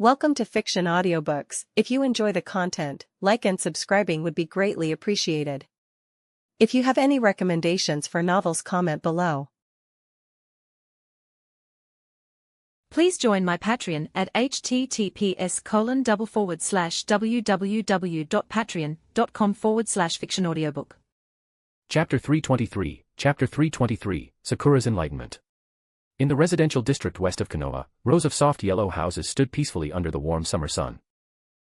Welcome to Fiction Audiobooks. If you enjoy the content, like and subscribing would be greatly appreciated. If you have any recommendations for novels, comment below. Please join my Patreon at https://www.patreon.com/fictionaudiobook. Chapter 323, Sakura's Enlightenment. In the residential district west of Konoha, rows of soft yellow houses stood peacefully under the warm summer sun.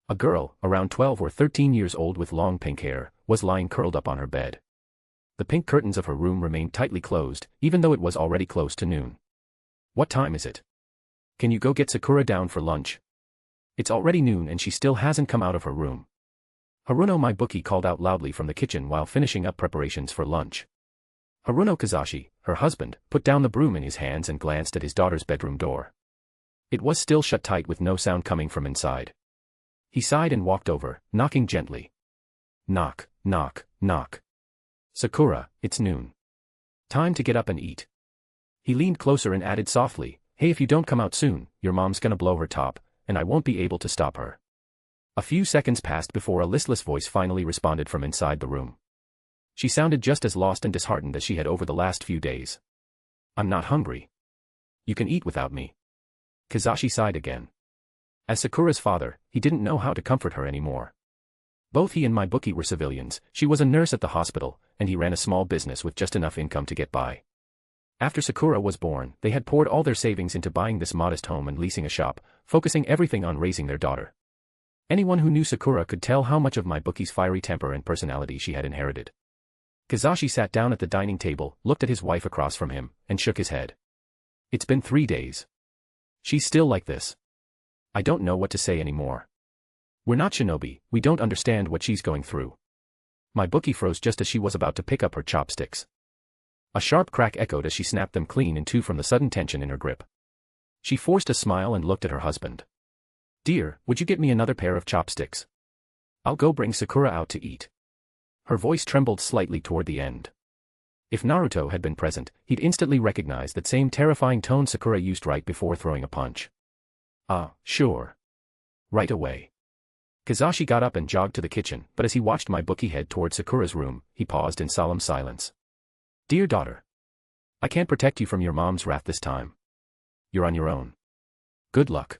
A girl, around 12 or 13 years old with long pink hair, was lying curled up on her bed. The pink curtains of her room remained tightly closed, even though it was already close to noon. "What time is it? Can you go get Sakura down for lunch? It's already noon and she still hasn't come out of her room." Haruno my-bookie called out loudly from the kitchen while finishing up preparations for lunch. Haruno Kazashi, her husband, put down the broom in his hands and glanced at his daughter's bedroom door. It was still shut tight with no sound coming from inside. He sighed and walked over, knocking gently. Knock, knock, knock. "Sakura, it's noon. Time to get up and eat." He leaned closer and added softly, "Hey, if you don't come out soon, your mom's gonna blow her top, and I won't be able to stop her." A few seconds passed before a listless voice finally responded from inside the room. She sounded just as lost and disheartened as she had over the last few days. "I'm not hungry. You can eat without me." Kazashi sighed again. As Sakura's father, he didn't know how to comfort her anymore. Both he and my-bookie were civilians. She was a nurse at the hospital, and he ran a small business with just enough income to get by. After Sakura was born, they had poured all their savings into buying this modest home and leasing a shop, focusing everything on raising their daughter. Anyone who knew Sakura could tell how much of my-bookie's fiery temper and personality she had inherited. Kazashi sat down at the dining table, looked at his wife across from him, and shook his head. "It's been 3 days. She's still like this. I don't know what to say anymore. We're not shinobi, we don't understand what she's going through." My-bookie froze just as she was about to pick up her chopsticks. A sharp crack echoed as she snapped them clean in two from the sudden tension in her grip. She forced a smile and looked at her husband. "Dear, would you get me another pair of chopsticks? I'll go bring Sakura out to eat." Her voice trembled slightly toward the end. If Naruto had been present, he'd instantly recognized that same terrifying tone Sakura used right before throwing a punch. Sure. Right away." Kazashi got up and jogged to the kitchen, but as he watched my-bookie head toward Sakura's room, he paused in solemn silence. "Dear daughter. I can't protect you from your mom's wrath this time. You're on your own. Good luck."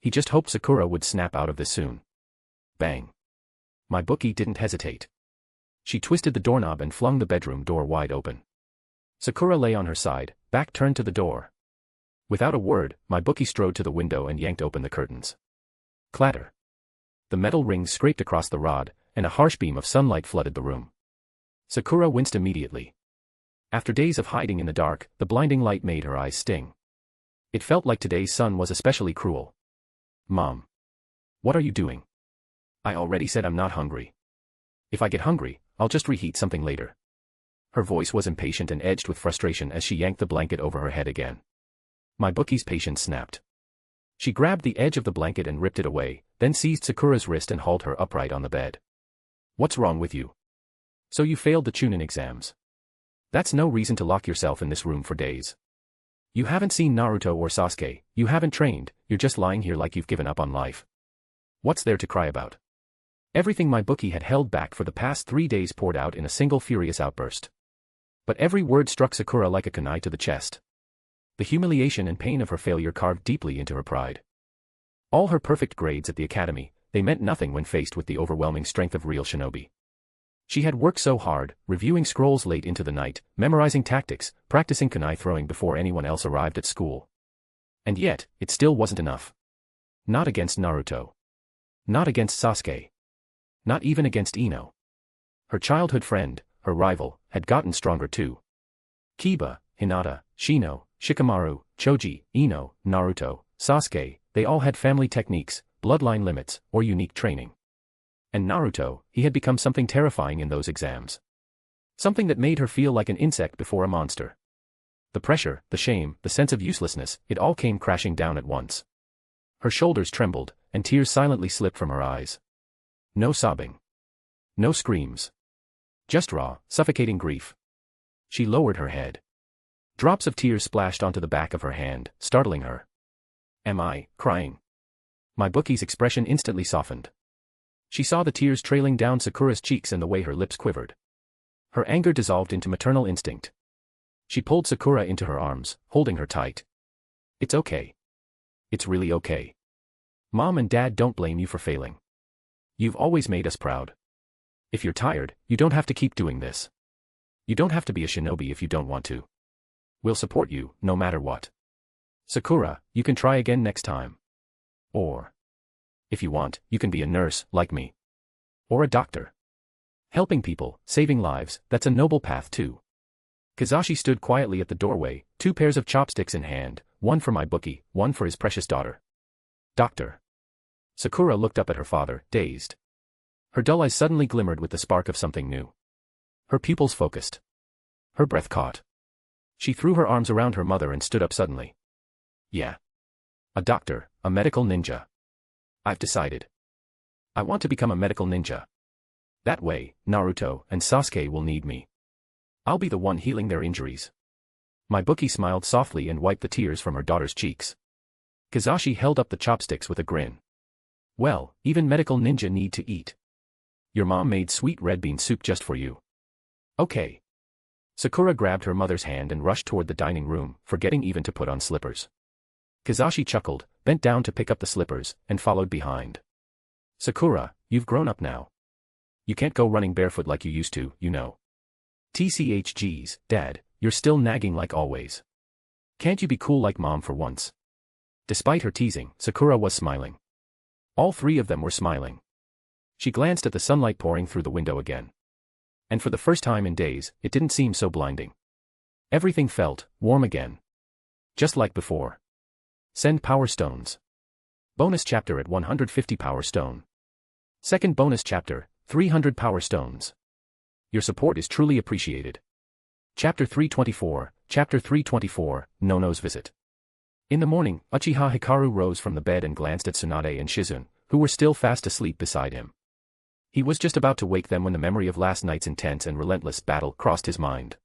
He just hoped Sakura would snap out of this soon. Bang. My-bookie didn't hesitate. She twisted the doorknob and flung the bedroom door wide open. Sakura lay on her side, back turned to the door. Without a word, my-bookie strode to the window and yanked open the curtains. Clatter. The metal rings scraped across the rod, and a harsh beam of sunlight flooded the room. Sakura winced immediately. After days of hiding in the dark, the blinding light made her eyes sting. It felt like today's sun was especially cruel. "Mom. What are you doing? I already said I'm not hungry. If I get hungry, I'll just reheat something later." Her voice was impatient and edged with frustration as she yanked the blanket over her head again. My-bookie's patience snapped. She grabbed the edge of the blanket and ripped it away, then seized Sakura's wrist and hauled her upright on the bed. "What's wrong with you? So you failed the Chunin exams. That's no reason to lock yourself in this room for days. You haven't seen Naruto or Sasuke, you haven't trained, you're just lying here like you've given up on life. What's there to cry about?" Everything my-bookie had held back for the past 3 days poured out in a single furious outburst. But every word struck Sakura like a kunai to the chest. The humiliation and pain of her failure carved deeply into her pride. All her perfect grades at the academy, they meant nothing when faced with the overwhelming strength of real shinobi. She had worked so hard, reviewing scrolls late into the night, memorizing tactics, practicing kunai throwing before anyone else arrived at school. And yet, it still wasn't enough. Not against Naruto. Not against Sasuke. Not even against Ino. Her childhood friend, her rival, had gotten stronger too. Kiba, Hinata, Shino, Shikamaru, Choji, Ino, Naruto, Sasuke, they all had family techniques, bloodline limits, or unique training. And Naruto, he had become something terrifying in those exams. Something that made her feel like an insect before a monster. The pressure, the shame, the sense of uselessness, it all came crashing down at once. Her shoulders trembled, and tears silently slipped from her eyes. No sobbing. No screams. Just raw, suffocating grief. She lowered her head. Drops of tears splashed onto the back of her hand, startling her. "Am I crying?" My bookie's expression instantly softened. She saw the tears trailing down Sakura's cheeks and the way her lips quivered. Her anger dissolved into maternal instinct. She pulled Sakura into her arms, holding her tight. It's okay. It's really okay. Mom and Dad don't blame you for failing. You've always made us proud. If you're tired, you don't have to keep doing this. You don't have to be a shinobi if you don't want to. We'll support you, no matter what. Sakura, you can try again next time. Or, if you want, you can be a nurse, like me. Or a doctor. Helping people, saving lives, that's a noble path too. Kazashi stood quietly at the doorway, 2 pairs of chopsticks in hand, one for my bookie, one for his precious daughter. Doctor. Sakura looked up at her father, dazed. Her dull eyes suddenly glimmered with the spark of something new. Her pupils focused. Her breath caught. She threw her arms around her mother and stood up suddenly. Yeah. A doctor, a medical ninja. I've decided. I want to become a medical ninja. That way, Naruto and Sasuke will need me. I'll be the one healing their injuries. My bookie smiled softly and wiped the tears from her daughter's cheeks. Kazashi held up the chopsticks with a grin. Well, even medical ninja need to eat. Your mom made sweet red bean soup just for you. Okay. Sakura grabbed her mother's hand and rushed toward the dining room, forgetting even to put on slippers. Kazashi chuckled, bent down to pick up the slippers, and followed behind. Sakura, you've grown up now. You can't go running barefoot like you used to, you know. TCHGs, Dad, you're still nagging like always. Can't you be cool like Mom for once? Despite her teasing, Sakura was smiling. All 3 of them were smiling. She glanced at the sunlight pouring through the window again. And for the first time in days, it didn't seem so blinding. Everything felt warm again. Just like before. Send power stones. Bonus chapter at 150 power stone. Second bonus chapter, 300 power stones. Your support is truly appreciated. Chapter 324, Nono's visit. In the morning, Uchiha Hikaru rose from the bed and glanced at Tsunade and Shizune, who were still fast asleep beside him. He was just about to wake them when the memory of last night's intense and relentless battle crossed his mind.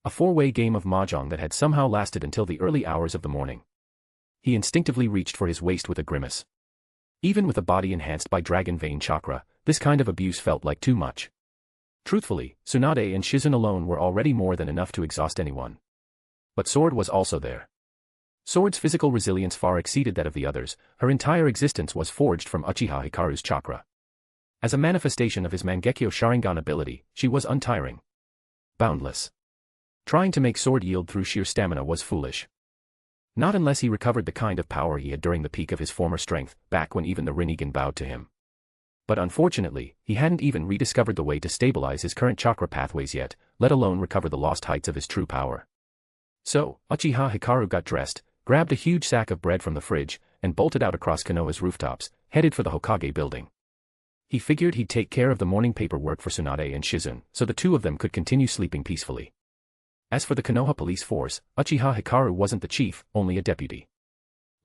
A 4-way game of mahjong that had somehow lasted until the early hours of the morning. He instinctively reached for his waist with a grimace. Even with a body enhanced by dragon vein chakra, this kind of abuse felt like too much. Truthfully, Tsunade and Shizune alone were already more than enough to exhaust anyone. But Sword was also there. Sword's physical resilience far exceeded that of the others, her entire existence was forged from Uchiha Hikaru's chakra. As a manifestation of his Mangekyō Sharingan ability, she was untiring. Boundless. Trying to make Sword yield through sheer stamina was foolish. Not unless he recovered the kind of power he had during the peak of his former strength, back when even the Rinnegan bowed to him. But unfortunately, he hadn't even rediscovered the way to stabilize his current chakra pathways yet, let alone recover the lost heights of his true power. So, Uchiha Hikaru got dressed, grabbed a huge sack of bread from the fridge, and bolted out across Konoha's rooftops, headed for the Hokage building. He figured he'd take care of the morning paperwork for Tsunade and Shizune, so the 2 of them could continue sleeping peacefully. As for the Konoha police force, Uchiha Hikaru wasn't the chief, only a deputy.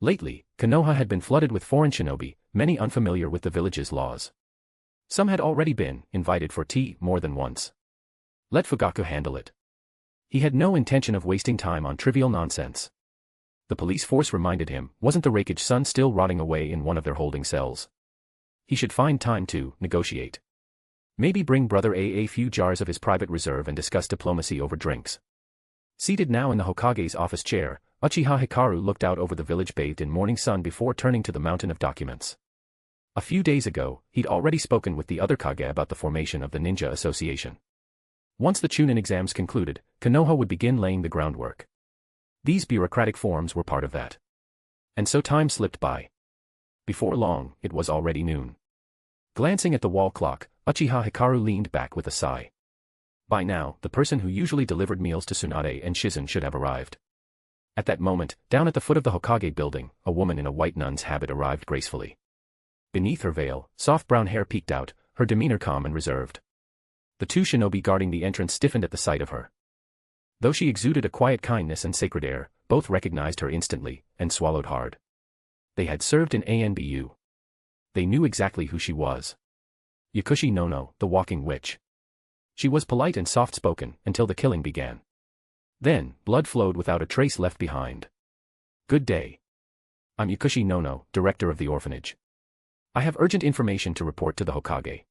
Lately, Konoha had been flooded with foreign shinobi, many unfamiliar with the village's laws. Some had already been invited for tea more than once. Let Fugaku handle it. He had no intention of wasting time on trivial nonsense. The police force reminded him, wasn't the Raikage son still rotting away in one of their holding cells? He should find time to negotiate. Maybe bring Brother A few jars of his private reserve and discuss diplomacy over drinks. Seated now in the Hokage's office chair, Uchiha Hikaru looked out over the village bathed in morning sun before turning to the mountain of documents. A few days ago, he'd already spoken with the other Kage about the formation of the Ninja Association. Once the Chunin exams concluded, Konoha would begin laying the groundwork. These bureaucratic forms were part of that. And so time slipped by. Before long, it was already noon. Glancing at the wall clock, Uchiha Hikaru leaned back with a sigh. By now, the person who usually delivered meals to Tsunade and Shizune should have arrived. At that moment, down at the foot of the Hokage building, a woman in a white nun's habit arrived gracefully. Beneath her veil, soft brown hair peeked out, her demeanor calm and reserved. The 2 shinobi guarding the entrance stiffened at the sight of her. Though she exuded a quiet kindness and sacred air, both recognized her instantly, and swallowed hard. They had served in ANBU. They knew exactly who she was. Yakushi Nono, the walking witch. She was polite and soft-spoken, until the killing began. Then, blood flowed without a trace left behind. Good day. I'm Yukushi Nono, director of the orphanage. I have urgent information to report to the Hokage.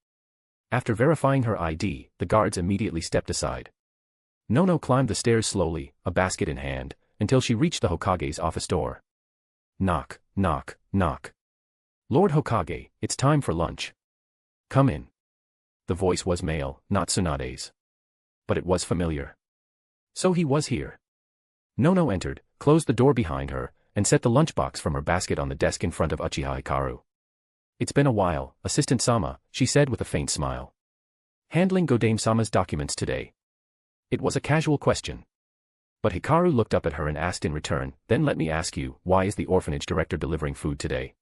After verifying her ID, the guards immediately stepped aside. Nono climbed the stairs slowly, a basket in hand, until she reached the Hokage's office door. Knock, knock, knock. Lord Hokage, it's time for lunch. Come in. The voice was male, not Tsunade's. But it was familiar. So he was here. Nono entered, closed the door behind her, and set the lunchbox from her basket on the desk in front of Uchiha Hikaru. It's been a while, Assistant Sama, she said with a faint smile. Handling Godame-sama's documents today. It was a casual question. But Hikaru looked up at her and asked in return, then let me ask you, why is the orphanage director delivering food today?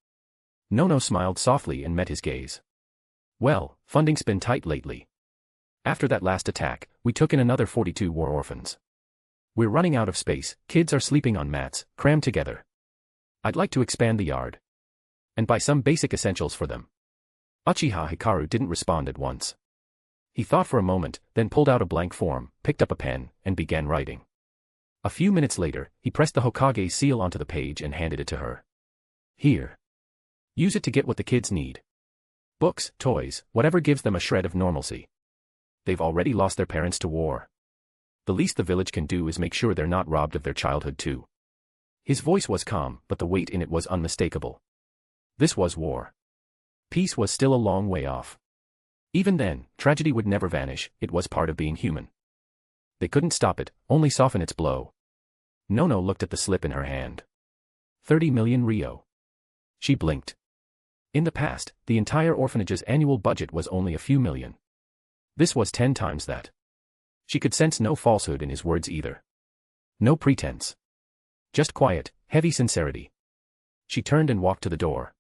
Nono smiled softly and met his gaze. Well, funding's been tight lately. After that last attack, we took in another 42 war orphans. We're running out of space, kids are sleeping on mats, crammed together. I'd like to expand the yard. And buy some basic essentials for them. Uchiha Hikaru didn't respond at once. He thought for a moment, then pulled out a blank form, picked up a pen, and began writing. A few minutes later, he pressed the Hokage's seal onto the page and handed it to her. Here. Use it to get what the kids need. Books, toys, whatever gives them a shred of normalcy. They've already lost their parents to war. The least the village can do is make sure they're not robbed of their childhood too. His voice was calm, but the weight in it was unmistakable. This was war. Peace was still a long way off. Even then, tragedy would never vanish, it was part of being human. They couldn't stop it, only soften its blow. Nono looked at the slip in her hand. 30 million ryo. She blinked. In the past, the entire orphanage's annual budget was only a few million. This was 10 times that. She could sense no falsehood in his words either. No pretense. Just quiet, heavy sincerity. She turned and walked to the door.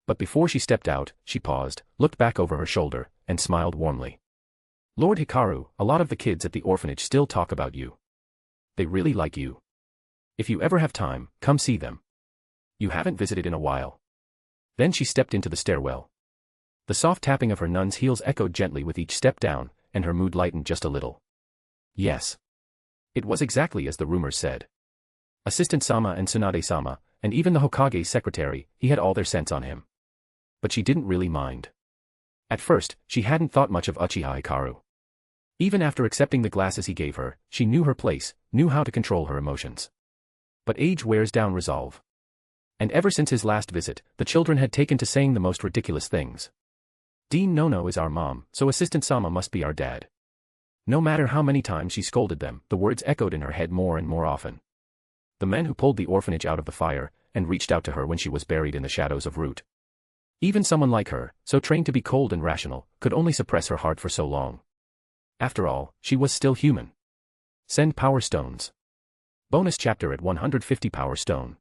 But before she stepped out, she paused, looked back over her shoulder, and smiled warmly. Lord Hikaru, a lot of the kids at the orphanage still talk about you. They really like you. If you ever have time, come see them. You haven't visited in a while. Then she stepped into the stairwell. The soft tapping of her nun's heels echoed gently with each step down, and her mood lightened just a little. Yes. It was exactly as the rumors said. Assistant Sama and Tsunade-sama, and even the Hokage's secretary, he had all their scents on him. But she didn't really mind. At first, she hadn't thought much of Uchiha Hikaru. Even after accepting the glasses he gave her, she knew her place, knew how to control her emotions. But age wears down resolve. And ever since his last visit, the children had taken to saying the most ridiculous things. Dean Nono is our mom, so Assistant Sama must be our dad. No matter how many times she scolded them, the words echoed in her head more and more often. The men who pulled the orphanage out of the fire, and reached out to her when she was buried in the shadows of Root. Even someone like her, so trained to be cold and rational, could only suppress her heart for so long. After all, she was still human. Send Power Stones. Bonus chapter at 150 Power Stone.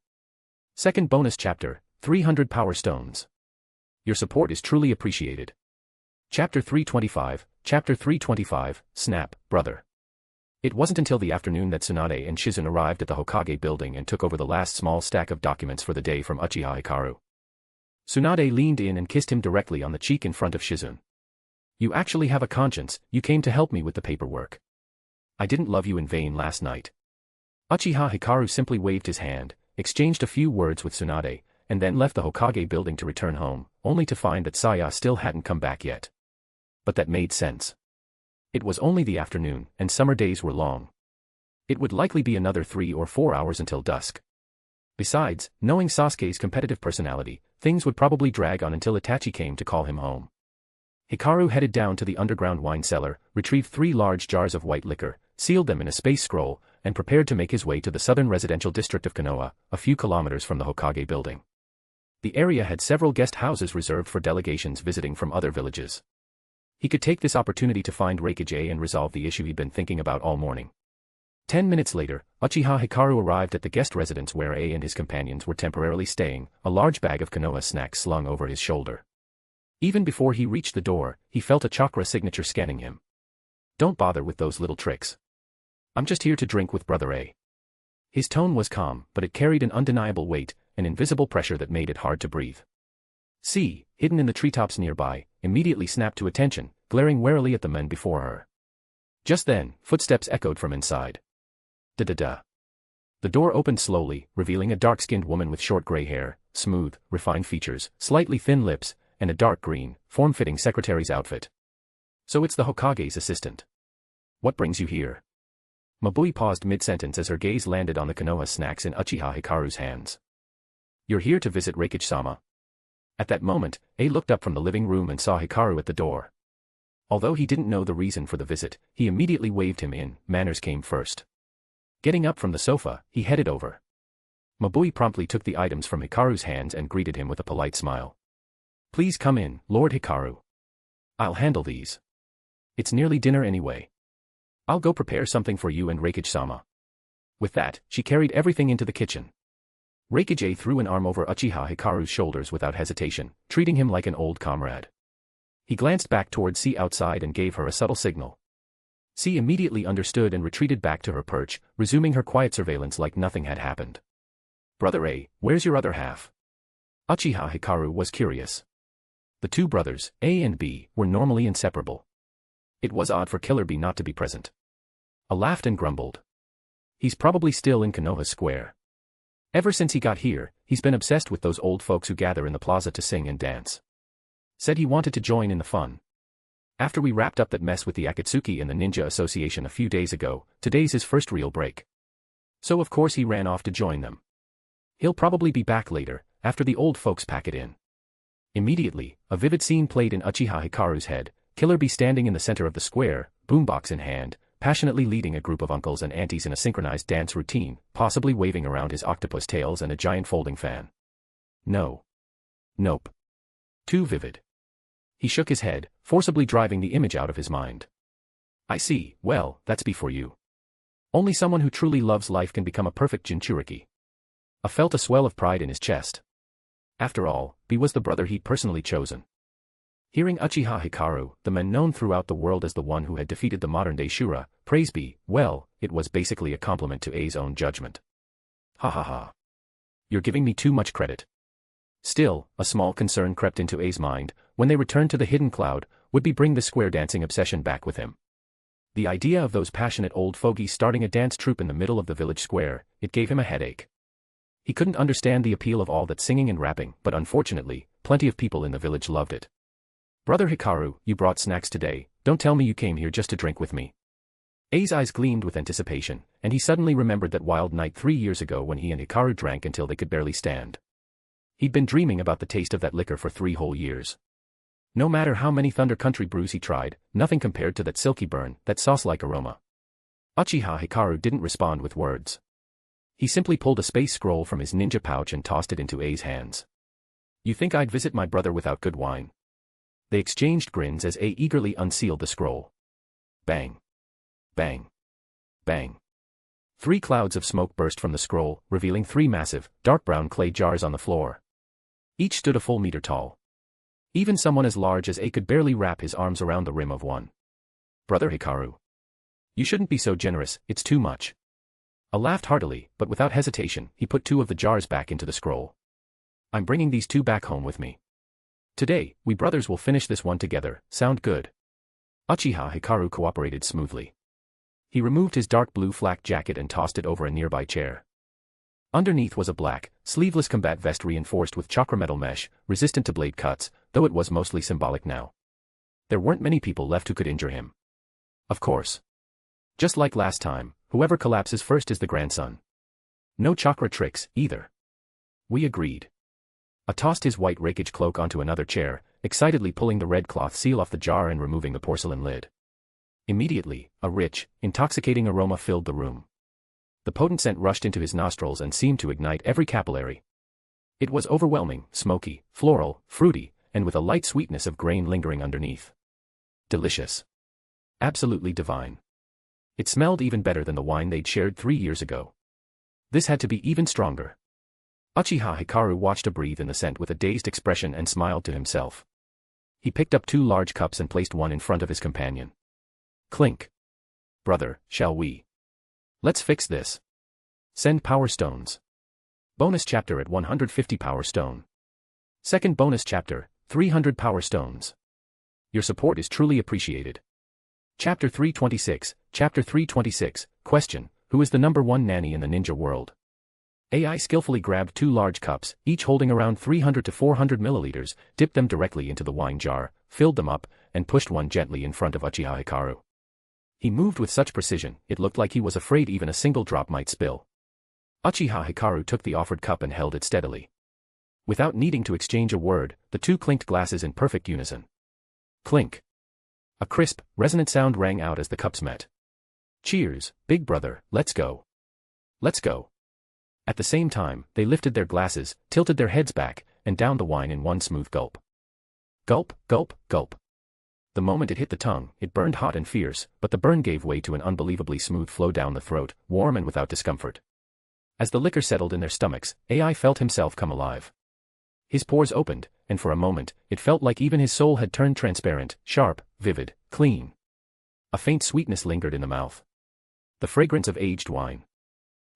Second bonus chapter, 300 Power Stones. Your support is truly appreciated. Chapter 325, Snap, Brother. It wasn't until the afternoon that Tsunade and Shizun arrived at the Hokage building and took over the last small stack of documents for the day from Uchiha Hikaru. Tsunade leaned in and kissed him directly on the cheek in front of Shizun. You actually have a conscience, you came to help me with the paperwork. I didn't love you in vain last night. Uchiha Hikaru simply waved his hand, exchanged a few words with Tsunade, and then left the Hokage building to return home, only to find that Saya still hadn't come back yet. But that made sense. It was only the afternoon, and summer days were long. It would likely be another 3 or 4 hours until dusk. Besides, knowing Sasuke's competitive personality, things would probably drag on until Itachi came to call him home. Hikaru headed down to the underground wine cellar, retrieved 3 large jars of white liquor, sealed them in a space scroll, and prepared to make his way to the southern residential district of Konoha, a few kilometers from the Hokage building. The area had several guest houses reserved for delegations visiting from other villages. He could take this opportunity to find Reikage and resolve the issue he'd been thinking about all morning. 10 minutes later, Uchiha Hikaru arrived at the guest residence where A and his companions were temporarily staying, a large bag of Konoha snacks slung over his shoulder. Even before he reached the door, he felt a chakra signature scanning him. Don't bother with those little tricks. I'm just here to drink with Brother A. His tone was calm, but it carried an undeniable weight, an invisible pressure that made it hard to breathe. C, hidden in the treetops nearby, immediately snapped to attention, glaring warily at the men before her. Just then, footsteps echoed from inside. Da-da-da. The door opened slowly, revealing a dark-skinned woman with short gray hair, smooth, refined features, slightly thin lips, and a dark green, form-fitting secretary's outfit. So it's the Hokage's assistant. What brings you here? Mabui paused mid-sentence as her gaze landed on the Konoha snacks in Uchiha Hikaru's hands. You're here to visit Reikage-sama. At that moment, A looked up from the living room and saw Hikaru at the door. Although he didn't know the reason for the visit, he immediately waved him in. Manners came first. Getting up from the sofa, he headed over. Mabui promptly took the items from Hikaru's hands and greeted him with a polite smile. Please come in, Lord Hikaru. I'll handle these. It's nearly dinner anyway. I'll go prepare something for you and Reikage-sama. With that, she carried everything into the kitchen. Reikage threw an arm over Uchiha Hikaru's shoulders without hesitation, treating him like an old comrade. He glanced back towards C outside and gave her a subtle signal. C immediately understood and retreated back to her perch, resuming her quiet surveillance like nothing had happened. Brother A, where's your other half? Uchiha Hikaru was curious. The two brothers, A and B, were normally inseparable. It was odd for Killer B not to be present. A laughed and grumbled. He's probably still in Konoha Square. Ever since he got here, he's been obsessed with those old folks who gather in the plaza to sing and dance. Said he wanted to join in the fun. After we wrapped up that mess with the Akatsuki and the Ninja Association a few days ago, today's his first real break. So of course he ran off to join them. He'll probably be back later, after the old folks pack it in. Immediately, a vivid scene played in Uchiha Hikaru's head, Killer B standing in the center of the square, boombox in hand, passionately leading a group of uncles and aunties in a synchronized dance routine, possibly waving around his octopus tails and a giant folding fan. No. Nope. Too vivid. He shook his head, forcibly driving the image out of his mind. I see, well, that's B for you. Only someone who truly loves life can become a perfect Jinchuriki. A felt a swell of pride in his chest. After all, B was the brother he'd personally chosen. Hearing Uchiha Hikaru, the man known throughout the world as the one who had defeated the modern-day Shura, praise B, well, it was basically a compliment to A's own judgment. Ha ha ha. You're giving me too much credit. Still, a small concern crept into A's mind. When they returned to the hidden cloud, would B bring the square dancing obsession back with him? The idea of those passionate old fogies starting a dance troupe in the middle of the village square, it gave him a headache. He couldn't understand the appeal of all that singing and rapping, but unfortunately, plenty of people in the village loved it. Brother Hikaru, you brought snacks today, don't tell me you came here just to drink with me. A's eyes gleamed with anticipation, and he suddenly remembered that wild night 3 years ago when he and Hikaru drank until they could barely stand. He'd been dreaming about the taste of that liquor for 3 whole years. No matter how many Thunder Country brews he tried, nothing compared to that silky burn, that sauce-like aroma. Uchiha Hikaru didn't respond with words. He simply pulled a space scroll from his ninja pouch and tossed it into A's hands. You think I'd visit my brother without good wine? They exchanged grins as A eagerly unsealed the scroll. Bang. Bang. Bang. 3 clouds of smoke burst from the scroll, revealing 3 massive, dark brown clay jars on the floor. Each stood a full meter tall. Even someone as large as A could barely wrap his arms around the rim of one. Brother Hikaru. You shouldn't be so generous, it's too much. A laughed heartily, but without hesitation, he put 2 of the jars back into the scroll. I'm bringing these 2 back home with me. Today, we brothers will finish this one together, sound good? Uchiha Hikaru cooperated smoothly. He removed his dark blue flak jacket and tossed it over a nearby chair. Underneath was a black, sleeveless combat vest reinforced with chakra metal mesh, resistant to blade cuts, though it was mostly symbolic now. There weren't many people left who could injure him. Of course. Just like last time, whoever collapses first is the grandson. No chakra tricks, either. We agreed. A tossed his white Reikage cloak onto another chair, excitedly pulling the red cloth seal off the jar and removing the porcelain lid. Immediately, a rich, intoxicating aroma filled the room. The potent scent rushed into his nostrils and seemed to ignite every capillary. It was overwhelming, smoky, floral, fruity, and with a light sweetness of grain lingering underneath. Delicious. Absolutely divine. It smelled even better than the wine they'd shared 3 years ago. This had to be even stronger. Uchiha Hikaru watched her breathe in the scent with a dazed expression and smiled to himself. He picked up 2 large cups and placed one in front of his companion. Clink. Brother, shall we? Let's fix this. Send power stones. Bonus chapter at 150 power stone. Second bonus chapter, 300 power stones. Your support is truly appreciated. Chapter 326, Question, who is the #1 nanny in the ninja world. AI skillfully grabbed 2 large cups, each holding around 300 to 400 milliliters, dipped them directly into the wine jar, filled them up, and pushed one gently in front of Uchiha Hikaru. He moved with such precision, it looked like he was afraid even a single drop might spill. Uchiha Hikaru took the offered cup and held it steadily. Without needing to exchange a word, the two clinked glasses in perfect unison. Clink. A crisp, resonant sound rang out as the cups met. Cheers, big brother, let's go. Let's go. At the same time, they lifted their glasses, tilted their heads back, and downed the wine in one smooth gulp. Gulp, gulp, gulp. The moment it hit the tongue, it burned hot and fierce, but the burn gave way to an unbelievably smooth flow down the throat, warm and without discomfort. As the liquor settled in their stomachs, AI felt himself come alive. His pores opened, and for a moment, it felt like even his soul had turned transparent, sharp, vivid, clean. A faint sweetness lingered in the mouth. The fragrance of aged wine.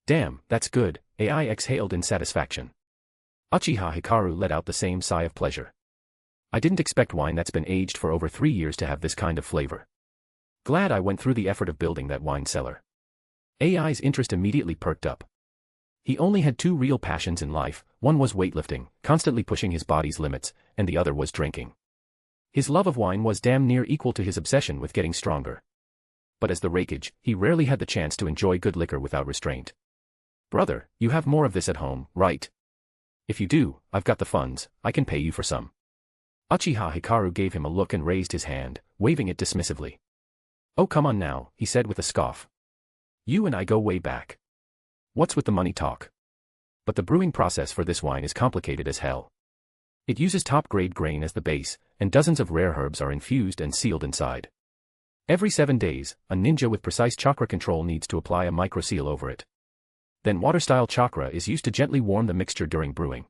Damn, that's good, AI exhaled in satisfaction. Uchiha Hikaru let out the same sigh of pleasure. I didn't expect wine that's been aged for over 3 years to have this kind of flavor. Glad I went through the effort of building that wine cellar. AI's interest immediately perked up. He only had 2 real passions in life, one was weightlifting, constantly pushing his body's limits, and the other was drinking. His love of wine was damn near equal to his obsession with getting stronger. But as the rakeage, he rarely had the chance to enjoy good liquor without restraint. Brother, you have more of this at home, right? If you do, I've got the funds, I can pay you for some. Uchiha Hikaru gave him a look and raised his hand, waving it dismissively. Oh come on now, he said with a scoff. You and I go way back. What's with the money talk? But the brewing process for this wine is complicated as hell. It uses top-grade grain as the base, and dozens of rare herbs are infused and sealed inside. Every 7 days, a ninja with precise chakra control needs to apply a micro-seal over it. Then water-style chakra is used to gently warm the mixture during brewing.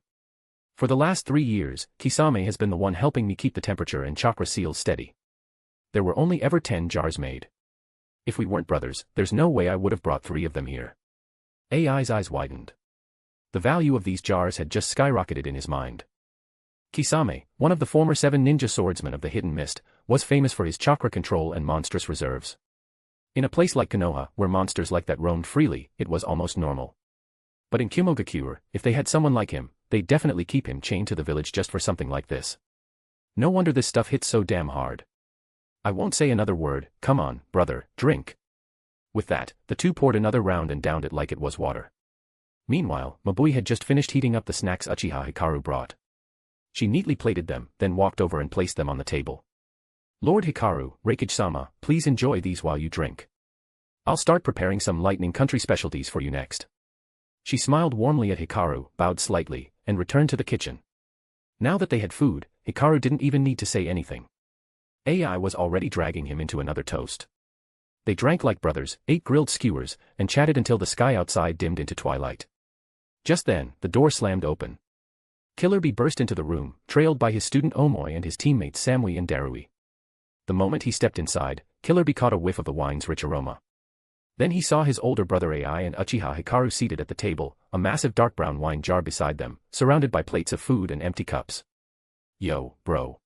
For the last 3 years, Kisame has been the one helping me keep the temperature and chakra seals steady. There were only ever 10 jars made. If we weren't brothers, there's no way I would have brought 3 of them here. AI's eyes widened. The value of these jars had just skyrocketed in his mind. Kisame, one of the former 7 ninja swordsmen of the Hidden Mist, was famous for his chakra control and monstrous reserves. In a place like Konoha, where monsters like that roamed freely, it was almost normal. But in Kumogakure, if they had someone like him, they'd definitely keep him chained to the village just for something like this. No wonder this stuff hits so damn hard. I won't say another word, come on, brother, drink. With that, the two poured another round and downed it like it was water. Meanwhile, Mabui had just finished heating up the snacks Uchiha Hikaru brought. She neatly plated them, then walked over and placed them on the table. Lord Hikaru, Raikage-sama, please enjoy these while you drink. I'll start preparing some lightning country specialties for you next. She smiled warmly at Hikaru, bowed slightly, and returned to the kitchen. Now that they had food, Hikaru didn't even need to say anything. AI was already dragging him into another toast. They drank like brothers, ate grilled skewers, and chatted until the sky outside dimmed into twilight. Just then, the door slammed open. Killer Bee burst into the room, trailed by his student Omoi and his teammates Samui and Darui. The moment he stepped inside, Killer Bee caught a whiff of the wine's rich aroma. Then he saw his older brother AI and Uchiha Hikaru seated at the table, a massive dark brown wine jar beside them, surrounded by plates of food and empty cups. Yo, bro.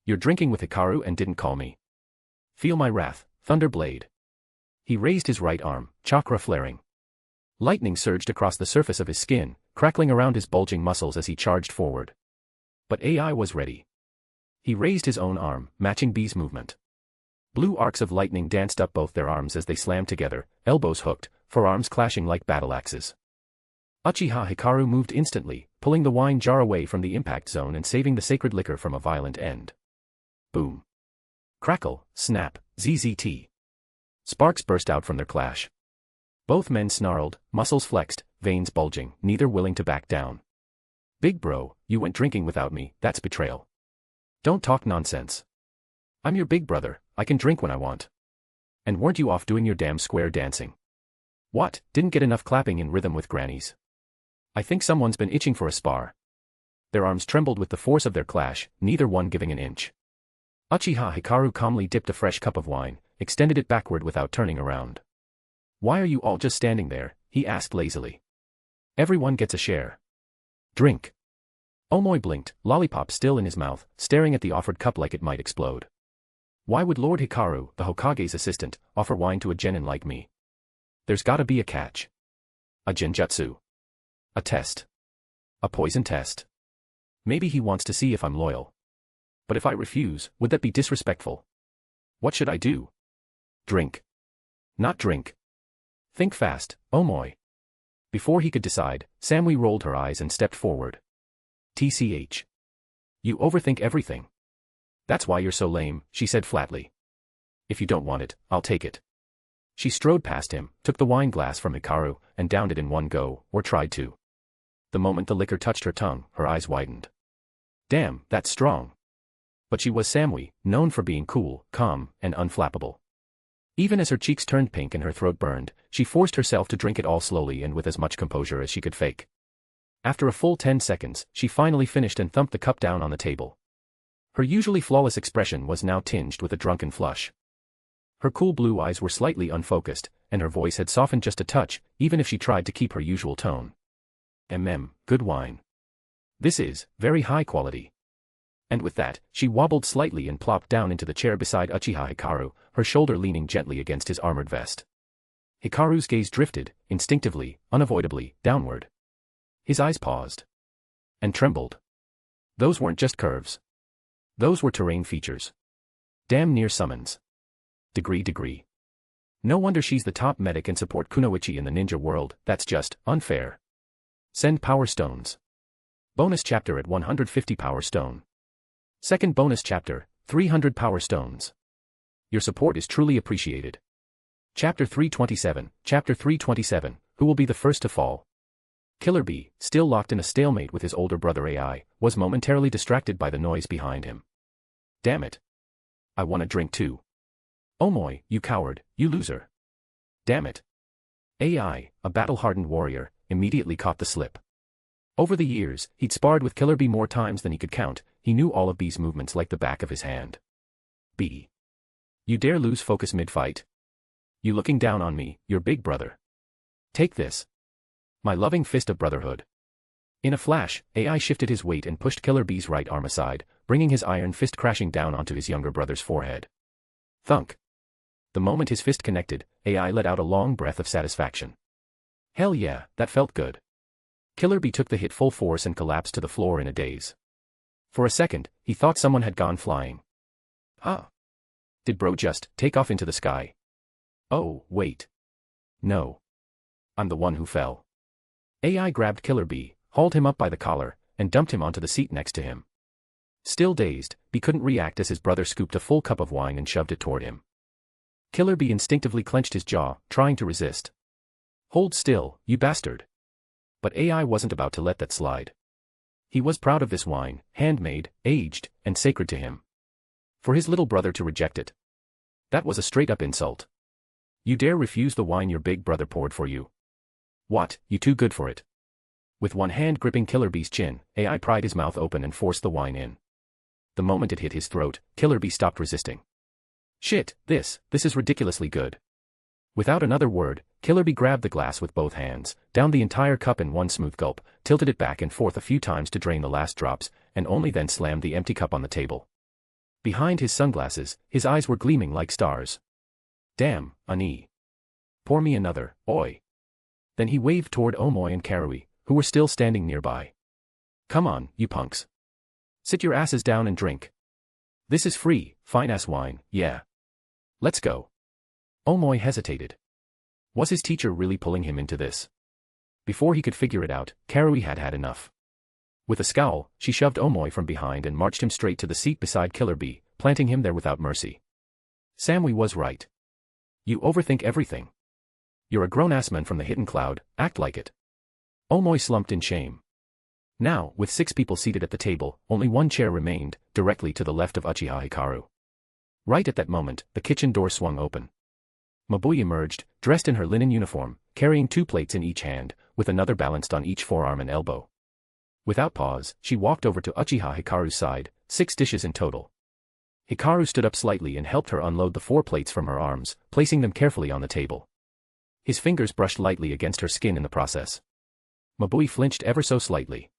You're drinking with Hikaru and didn't call me. Feel my wrath, Thunder Blade. He raised his right arm, chakra flaring. Lightning surged across the surface of his skin, crackling around his bulging muscles as he charged forward. But AI was ready. He raised his own arm, matching B's movement. Blue arcs of lightning danced up both their arms as they slammed together, elbows hooked, forearms clashing like battle axes. Uchiha Hikaru moved instantly, pulling the wine jar away from the impact zone and saving the sacred liquor from a violent end. Boom. Crackle, snap, ZZT. Sparks burst out from their clash. Both men snarled, muscles flexed, veins bulging, neither willing to back down. Big bro, you went drinking without me, that's betrayal. Don't talk nonsense. I'm your big brother, I can drink when I want. And weren't you off doing your damn square dancing? What, didn't get enough clapping in rhythm with grannies? I think someone's been itching for a spar. Their arms trembled with the force of their clash, neither one giving an inch. Uchiha Hikaru calmly dipped a fresh cup of wine, extended it backward without turning around. Why are you all just standing there? He asked lazily. Everyone gets a share. Drink. Omoi blinked, lollipop still in his mouth, staring at the offered cup like it might explode. Why would Lord Hikaru, the Hokage's assistant, offer wine to a genin like me? There's gotta be a catch. A genjutsu. A test. A poison test. Maybe he wants to see if I'm loyal. But if I refuse, would that be disrespectful? What should I do? Drink. Not drink. Think fast, Omoi. Before he could decide, Samui rolled her eyes and stepped forward. TCH. You overthink everything. That's why you're so lame, she said flatly. If you don't want it, I'll take it. She strode past him, took the wine glass from Hikaru, and downed it in one go, or tried to. The moment the liquor touched her tongue, her eyes widened. Damn, that's strong. But she was Samui, known for being cool, calm, and unflappable. Even as her cheeks turned pink and her throat burned, she forced herself to drink it all slowly and with as much composure as she could fake. After a full 10 seconds, she finally finished and thumped the cup down on the table. Her usually flawless expression was now tinged with a drunken flush. Her cool blue eyes were slightly unfocused, and her voice had softened just a touch, even if she tried to keep her usual tone. Good wine. This is very high quality. And with that, she wobbled slightly and plopped down into the chair beside Uchiha Hikaru, her shoulder leaning gently against his armored vest. Hikaru's gaze drifted, instinctively, unavoidably, downward. His eyes paused. And trembled. Those weren't just curves. Those were terrain features. Damn near summons. Degree. No wonder she's the top medic and support kunoichi in the ninja world, that's just unfair. Send power stones. Bonus chapter at 150 power stone. Second bonus chapter, 300 power stones. Your support is truly appreciated. Chapter 327, who will be the first to fall? Killer Bee, still locked in a stalemate with his older brother AI, was momentarily distracted by the noise behind him. Damn it. I want a drink too. Omoi, you coward, you loser. Damn it. AI, a battle-hardened warrior, immediately caught the slip. Over the years, he'd sparred with Killer Bee more times than he could count, he knew all of Bee's movements like the back of his hand. Bee. You dare lose focus mid-fight? You looking down on me, your big brother. Take this. My loving fist of brotherhood. In a flash, AI shifted his weight and pushed Killer Bee's right arm aside, bringing his iron fist crashing down onto his younger brother's forehead. Thunk. The moment his fist connected, AI let out a long breath of satisfaction. Hell yeah, that felt good. Killer Bee took the hit full force and collapsed to the floor in a daze. For a second, he thought someone had gone flying. Huh? Did bro just take off into the sky? Oh, wait. No. I'm the one who fell. AI grabbed Killer Bee, hauled him up by the collar, and dumped him onto the seat next to him. Still dazed, Bee couldn't react as his brother scooped a full cup of wine and shoved it toward him. Killer Bee instinctively clenched his jaw, trying to resist. Hold still, you bastard. But AI wasn't about to let that slide. He was proud of this wine, handmade, aged, and sacred to him. For his little brother to reject it. That was a straight-up insult. You dare refuse the wine your big brother poured for you? What, you too good for it? With one hand gripping Killer Bee's chin, AI pried his mouth open and forced the wine in. The moment it hit his throat, Killer Bee stopped resisting. Shit, this is ridiculously good. Without another word, Killer Bee grabbed the glass with both hands, downed the entire cup in one smooth gulp, tilted it back and forth a few times to drain the last drops, and only then slammed the empty cup on the table. Behind his sunglasses, his eyes were gleaming like stars. Damn, Ani. Pour me another, oi. Then he waved toward Omoi and Karui, who were still standing nearby. Come on, you punks. Sit your asses down and drink. This is free, fine-ass wine, yeah. Let's go. Omoi hesitated. Was his teacher really pulling him into this? Before he could figure it out, Karui had had enough. With a scowl, she shoved Omoi from behind and marched him straight to the seat beside Killer Bee, planting him there without mercy. Samui was right. You overthink everything. You're a grown-ass man from the hidden cloud, act like it. Omoi slumped in shame. Now, with 6 people seated at the table, only one chair remained, directly to the left of Uchiha Hikaru. Right at that moment, the kitchen door swung open. Mabui emerged, dressed in her linen uniform, carrying 2 plates in each hand, with another balanced on each forearm and elbow. Without pause, she walked over to Uchiha Hikaru's side, 6 dishes in total. Hikaru stood up slightly and helped her unload the 4 plates from her arms, placing them carefully on the table. His fingers brushed lightly against her skin in the process. Mabui flinched ever so slightly.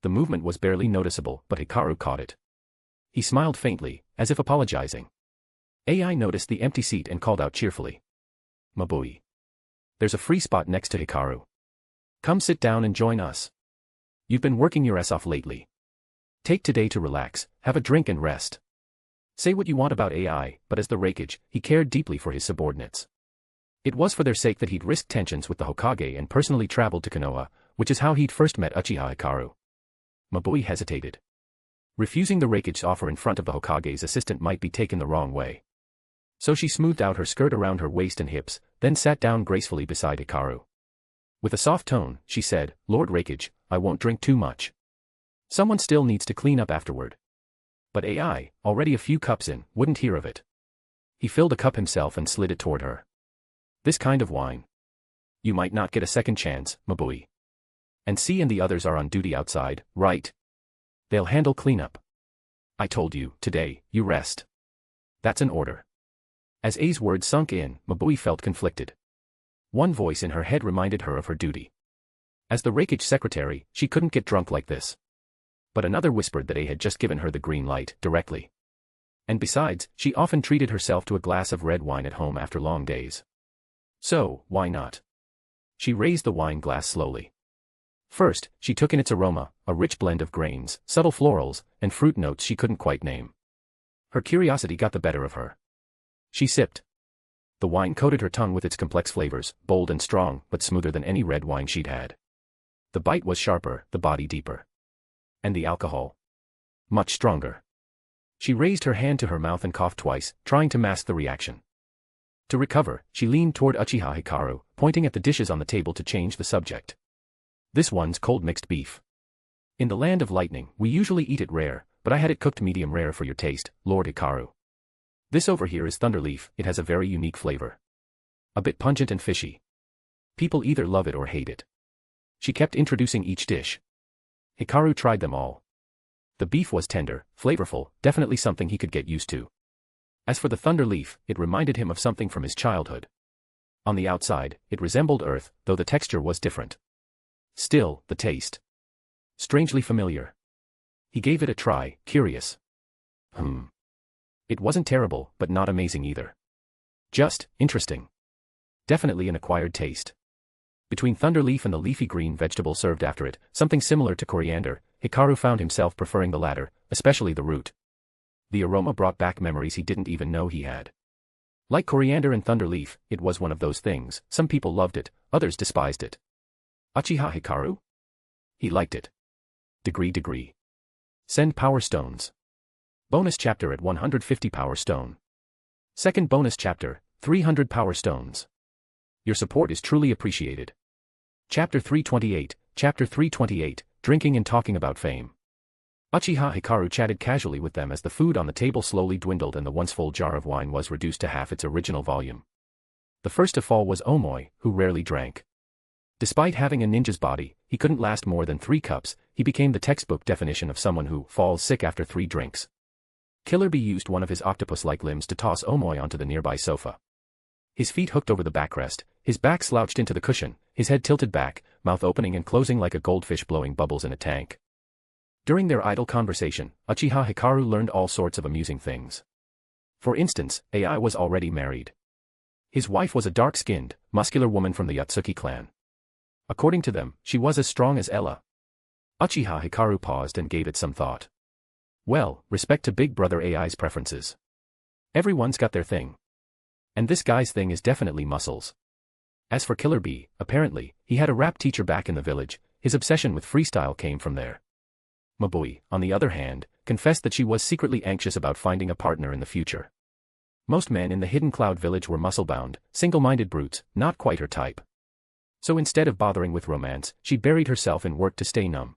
The movement was barely noticeable, but Hikaru caught it. He smiled faintly, as if apologizing. AI noticed the empty seat and called out cheerfully. Mabui. There's a free spot next to Hikaru. Come sit down and join us. You've been working your ass off lately. Take today to relax, have a drink and rest. Say what you want about AI, but as the Hokage, he cared deeply for his subordinates. It was for their sake that he'd risked tensions with the Hokage and personally traveled to Konoha, which is how he'd first met Uchiha Hikaru. Mabui hesitated. Refusing the Hokage's offer in front of the Hokage's assistant might be taken the wrong way. So she smoothed out her skirt around her waist and hips, then sat down gracefully beside Hikaru. With a soft tone, she said, "Lord Hokage, I won't drink too much. Someone still needs to clean up afterward." But AI, already a few cups in, wouldn't hear of it. He filled a cup himself and slid it toward her. "This kind of wine. You might not get a second chance, Mabui. And C and the others are on duty outside, right? They'll handle cleanup. I told you, today, you rest. That's an order." As A's words sunk in, Mabui felt conflicted. One voice in her head reminded her of her duty. As the Hokage secretary, she couldn't get drunk like this. But another whispered that A had just given her the green light, directly. And besides, she often treated herself to a glass of red wine at home after long days. So, why not? She raised the wine glass slowly. First, she took in its aroma, a rich blend of grains, subtle florals, and fruit notes she couldn't quite name. Her curiosity got the better of her. She sipped. The wine coated her tongue with its complex flavors, bold and strong, but smoother than any red wine she'd had. The bite was sharper, the body deeper. And the alcohol? Much stronger. She raised her hand to her mouth and coughed twice, trying to mask the reaction. To recover, she leaned toward Uchiha Hikaru, pointing at the dishes on the table to change the subject. "This one's cold mixed beef. In the land of lightning, we usually eat it rare, but I had it cooked medium rare for your taste, Lord Hikaru. This over here is thunderleaf, it has a very unique flavor. A bit pungent and fishy. People either love it or hate it." She kept introducing each dish. Hikaru tried them all. The beef was tender, flavorful, definitely something he could get used to. As for the thunderleaf, it reminded him of something from his childhood. On the outside, it resembled earth, though the texture was different. Still, the taste. Strangely familiar. He gave it a try, curious. It wasn't terrible, but not amazing either. Just, interesting. Definitely an acquired taste. Between thunderleaf and the leafy green vegetable served after it, something similar to coriander, Hikaru found himself preferring the latter, especially the root. The aroma brought back memories he didn't even know he had. Like coriander and thunderleaf, it was one of those things, some people loved it, others despised it. Uchiha Hikaru? He liked it. Degree. Send power stones. Bonus chapter at 150 power stone. Second bonus chapter, 300 power stones. Your support is truly appreciated. Chapter 328, Drinking and Talking About Fame. Uchiha Hikaru chatted casually with them as the food on the table slowly dwindled and the once full jar of wine was reduced to half its original volume. The first to fall was Omoi, who rarely drank. Despite having a ninja's body, he couldn't last more than 3 cups, he became the textbook definition of someone who falls sick after 3 drinks. Killer Bee used one of his octopus-like limbs to toss Omoi onto the nearby sofa. His feet hooked over the backrest, his back slouched into the cushion, his head tilted back, mouth opening and closing like a goldfish blowing bubbles in a tank. During their idle conversation, Uchiha Hikaru learned all sorts of amusing things. For instance, AI was already married. His wife was a dark-skinned, muscular woman from the Yatsuki clan. According to them, she was as strong as Ella. Uchiha Hikaru paused and gave it some thought. Well, respect to Big Brother AI's preferences. Everyone's got their thing. And this guy's thing is definitely muscles. As for Killer Bee, apparently, he had a rap teacher back in the village, his obsession with freestyle came from there. Mabui, on the other hand, confessed that she was secretly anxious about finding a partner in the future. Most men in the Hidden Cloud village were muscle-bound, single-minded brutes, not quite her type. So instead of bothering with romance, she buried herself in work to stay numb.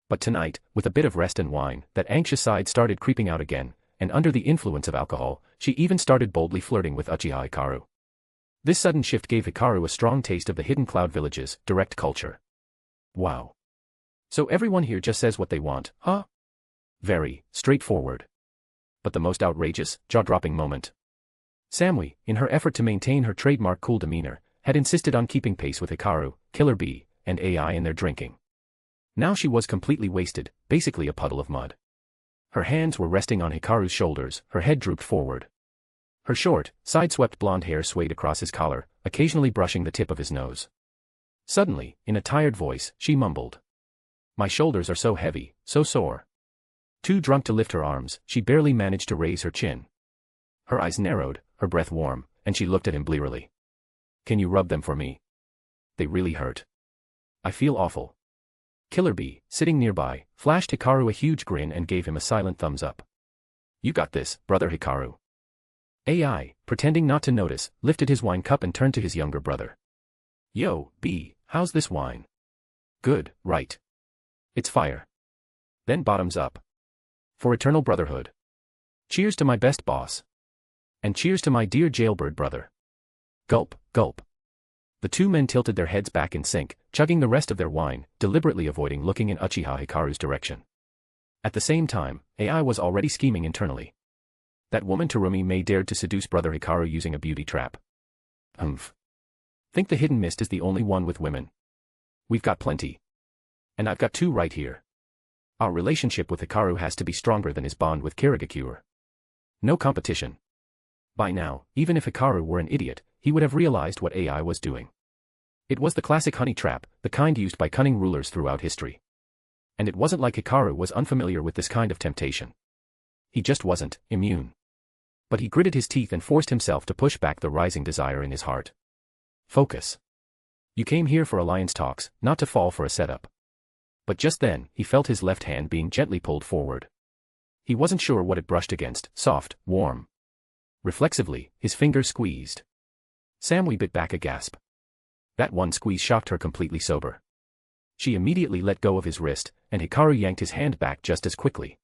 But tonight, with a bit of rest and wine, that anxious side started creeping out again, and under the influence of alcohol, she even started boldly flirting with Uchiha Hikaru. This sudden shift gave Hikaru a strong taste of the Hidden Cloud village's direct culture. Wow. So everyone here just says what they want, huh? Very straightforward. But the most outrageous, jaw-dropping moment. Samui, in her effort to maintain her trademark cool demeanor, had insisted on keeping pace with Hikaru, Killer Bee, and AI in their drinking. Now she was completely wasted, basically a puddle of mud. Her hands were resting on Hikaru's shoulders, her head drooped forward. Her short, side-swept blonde hair swayed across his collar, occasionally brushing the tip of his nose. Suddenly, in a tired voice, she mumbled. My shoulders are so heavy, so sore. Too drunk to lift her arms, she barely managed to raise her chin. Her eyes narrowed, her breath warm, and she looked at him blearily. Can you rub them for me? They really hurt. I feel awful. Killer Bee, sitting nearby, flashed Hikaru a huge grin and gave him a silent thumbs up. You got this, brother Hikaru. AI, pretending not to notice, lifted his wine cup and turned to his younger brother. Yo, B, how's this wine? Good, right? It's fire. Then bottoms up. For eternal brotherhood. Cheers to my best boss. And cheers to my dear jailbird brother. Gulp, gulp. The two men tilted their heads back in sync, chugging the rest of their wine, deliberately avoiding looking in Uchiha Hikaru's direction. At the same time, AI was already scheming internally. That woman Terumi may dared to seduce brother Hikaru using a beauty trap. Think the hidden mist is the only one with women. We've got plenty. And I've got two right here. Our relationship with Hikaru has to be stronger than his bond with Kirigakure. No competition. By now, even if Hikaru were an idiot, he would have realized what AI was doing. It was the classic honey trap, the kind used by cunning rulers throughout history. And it wasn't like Hikaru was unfamiliar with this kind of temptation. He just wasn't immune. But he gritted his teeth and forced himself to push back the rising desire in his heart. Focus. You came here for alliance talks, not to fall for a setup. But just then, he felt his left hand being gently pulled forward. He wasn't sure what it brushed against, soft, warm. Reflexively, his fingers squeezed. Samui bit back a gasp. That one squeeze shocked her completely sober. She immediately let go of his wrist, and Hikaru yanked his hand back just as quickly.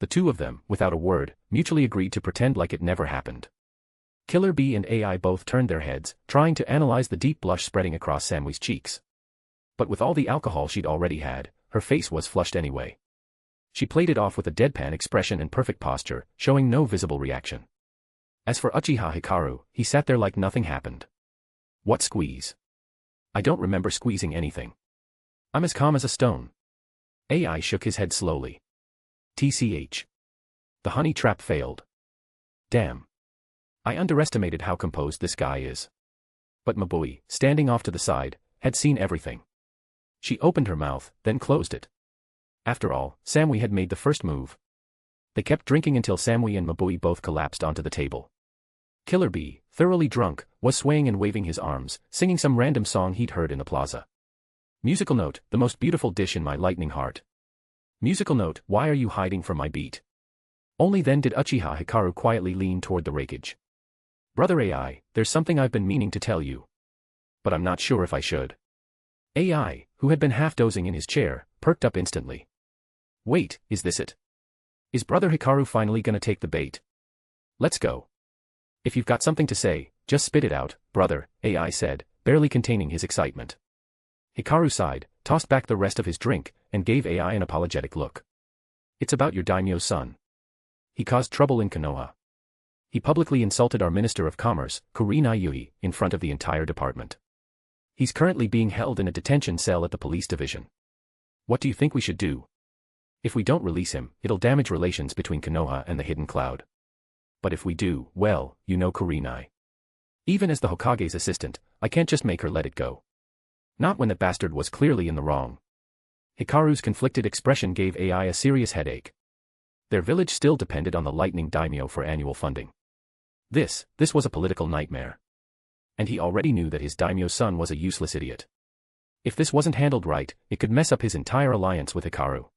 The two of them, without a word, mutually agreed to pretend like it never happened. Killer Bee and AI both turned their heads, trying to analyze the deep blush spreading across Samui's cheeks. But with all the alcohol she'd already had, her face was flushed anyway. She played it off with a deadpan expression and perfect posture, showing no visible reaction. As for Uchiha Hikaru, he sat there like nothing happened. What squeeze? I don't remember squeezing anything. I'm as calm as a stone. AI shook his head slowly. TCH. The honey trap failed. Damn. I underestimated how composed this guy is. But Mabui, standing off to the side, had seen everything. She opened her mouth, then closed it. After all, Samui had made the first move. They kept drinking until Samui and Mabui both collapsed onto the table. Killer Bee, thoroughly drunk, was swaying and waving his arms, singing some random song he'd heard in the plaza. Musical note, the most beautiful dish in my lightning heart. Musical note, why are you hiding from my beat? Only then did Uchiha Hikaru quietly lean toward the rakage. Brother AI, there's something I've been meaning to tell you. But I'm not sure if I should. AI, who had been half dozing in his chair, perked up instantly. Wait, is this it? Is brother Hikaru finally gonna take the bait? Let's go. If you've got something to say, just spit it out, brother, AI said, barely containing his excitement. Hikaru sighed, tossed back the rest of his drink, and gave AI an apologetic look. It's about your daimyo's son. He caused trouble in Konoha. He publicly insulted our Minister of Commerce, Kurenai Yui, in front of the entire department. He's currently being held in a detention cell at the police division. What do you think we should do? If we don't release him, it'll damage relations between Konoha and the Hidden Cloud. But if we do, well, you know Kurenai. Even as the Hokage's assistant, I can't just make her let it go. Not when that bastard was clearly in the wrong. Hikaru's conflicted expression gave AI a serious headache. Their village still depended on the Lightning Daimyo for annual funding. This was a political nightmare. And he already knew that his daimyo's son was a useless idiot. If this wasn't handled right, it could mess up his entire alliance with Hikaru.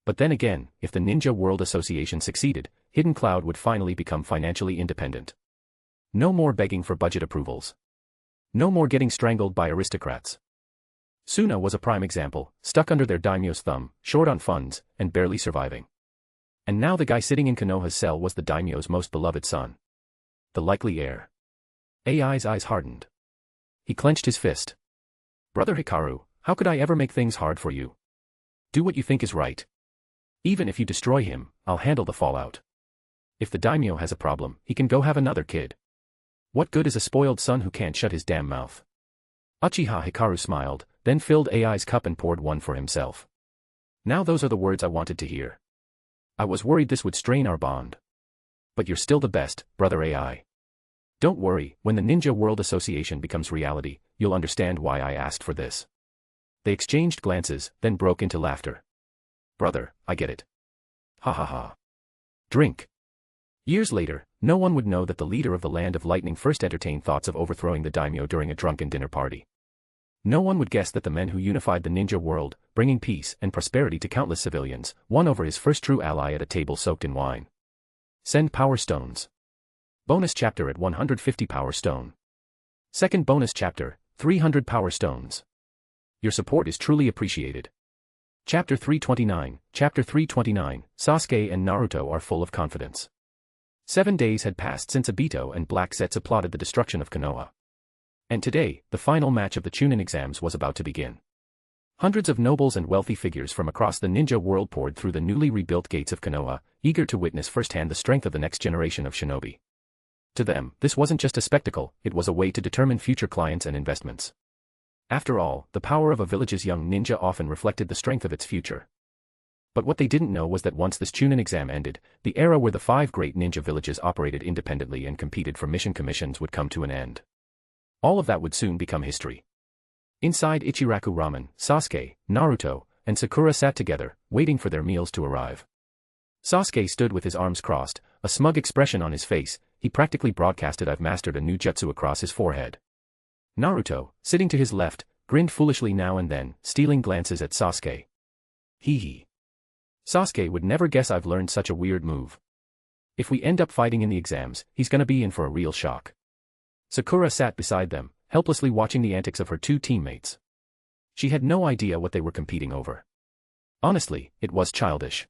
But then again, if the Ninja World Association succeeded, Hidden Cloud would finally become financially independent. No more begging for budget approvals. No more getting strangled by aristocrats. Suna was a prime example, stuck under their daimyo's thumb, short on funds, and barely surviving. And now the guy sitting in Konoha's cell was the daimyo's most beloved son. The likely heir. AI's eyes hardened. He clenched his fist. Brother Hikaru, how could I ever make things hard for you? Do what you think is right. Even if you destroy him, I'll handle the fallout. If the daimyo has a problem, he can go have another kid. What good is a spoiled son who can't shut his damn mouth? Uchiha Hikaru smiled, then filled AI's cup and poured one for himself. Now those are the words I wanted to hear. I was worried this would strain our bond. But you're still the best, brother AI. Don't worry, when the Ninja World Association becomes reality, you'll understand why I asked for this. They exchanged glances, then broke into laughter. Brother, I get it. Ha ha ha. Drink. Years later, no one would know that the leader of the Land of Lightning first entertained thoughts of overthrowing the daimyo during a drunken dinner party. No one would guess that the men who unified the ninja world, bringing peace and prosperity to countless civilians, won over his first true ally at a table soaked in wine. Send Power Stones. Bonus chapter at 150 Power Stone. Second bonus chapter, 300 Power Stones. Your support is truly appreciated. Chapter 329, Chapter 329, Sasuke and Naruto are full of confidence. 7 days had passed since Obito and Black Zetsu plotted the destruction of Konoha. And today, the final match of the Chunin exams was about to begin. Hundreds of nobles and wealthy figures from across the ninja world poured through the newly rebuilt gates of Konoha, eager to witness firsthand the strength of the next generation of shinobi. To them, this wasn't just a spectacle, it was a way to determine future clients and investments. After all, the power of a village's young ninja often reflected the strength of its future. But what they didn't know was that once this Chunin exam ended, the era where the 5 great ninja villages operated independently and competed for mission commissions would come to an end. All of that would soon become history. Inside Ichiraku Ramen, Sasuke, Naruto, and Sakura sat together, waiting for their meals to arrive. Sasuke stood with his arms crossed, a smug expression on his face. He practically broadcasted "I've mastered a new jutsu" across his forehead. Naruto, sitting to his left, grinned foolishly now and then, stealing glances at Sasuke. Hee hee. Sasuke would never guess I've learned such a weird move. If we end up fighting in the exams, he's gonna be in for a real shock. Sakura sat beside them, helplessly watching the antics of her 2 teammates. She had no idea what they were competing over. Honestly, it was childish.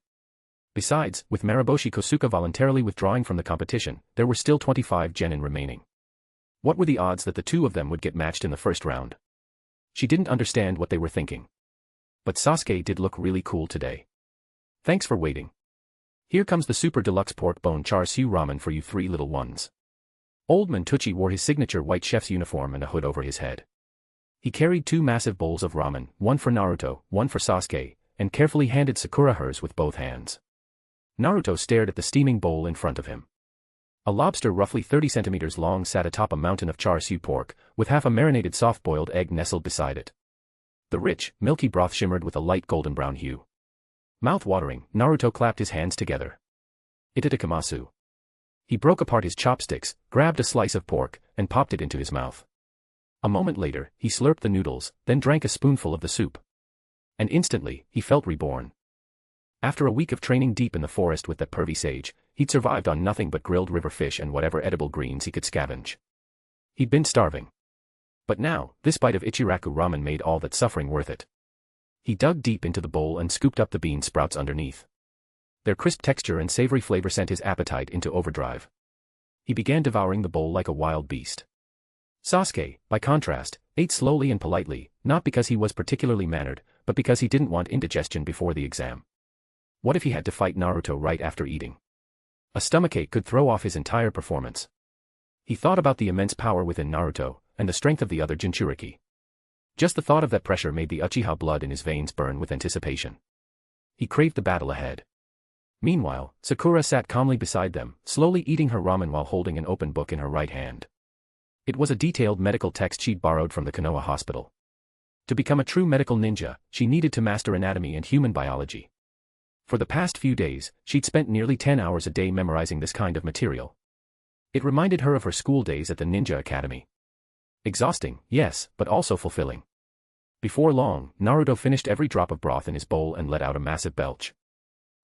Besides, with Mariboshi Kosuka voluntarily withdrawing from the competition, there were still 25 genin remaining. What were the odds that the 2 of them would get matched in the first round? She didn't understand what they were thinking. But Sasuke did look really cool today. Thanks for waiting. Here comes the super deluxe pork bone char siu ramen for you 3 little ones. Old Man Tucci wore his signature white chef's uniform and a hood over his head. He carried 2 massive bowls of ramen, one for Naruto, one for Sasuke, and carefully handed Sakura hers with both hands. Naruto stared at the steaming bowl in front of him. A lobster roughly 30 centimeters long sat atop a mountain of char siu pork, with half a marinated soft-boiled egg nestled beside it. The rich, milky broth shimmered with a light golden brown hue. Mouth-watering, Naruto clapped his hands together. Itadakimasu. He broke apart his chopsticks, grabbed a slice of pork, and popped it into his mouth. A moment later, he slurped the noodles, then drank a spoonful of the soup. And instantly, he felt reborn. After a week of training deep in the forest with that pervy sage, he'd survived on nothing but grilled river fish and whatever edible greens he could scavenge. He'd been starving. But now, this bite of Ichiraku ramen made all that suffering worth it. He dug deep into the bowl and scooped up the bean sprouts underneath. Their crisp texture and savory flavor sent his appetite into overdrive. He began devouring the bowl like a wild beast. Sasuke, by contrast, ate slowly and politely, not because he was particularly mannered, but because he didn't want indigestion before the exam. What if he had to fight Naruto right after eating? A stomachache could throw off his entire performance. He thought about the immense power within Naruto, and the strength of the other Jinchuriki. Just the thought of that pressure made the Uchiha blood in his veins burn with anticipation. He craved the battle ahead. Meanwhile, Sakura sat calmly beside them, slowly eating her ramen while holding an open book in her right hand. It was a detailed medical text she'd borrowed from the Konoha hospital. To become a true medical ninja, she needed to master anatomy and human biology. For the past few days, she'd spent nearly 10 hours a day memorizing this kind of material. It reminded her of her school days at the Ninja Academy. Exhausting, yes, but also fulfilling. Before long, Naruto finished every drop of broth in his bowl and let out a massive belch.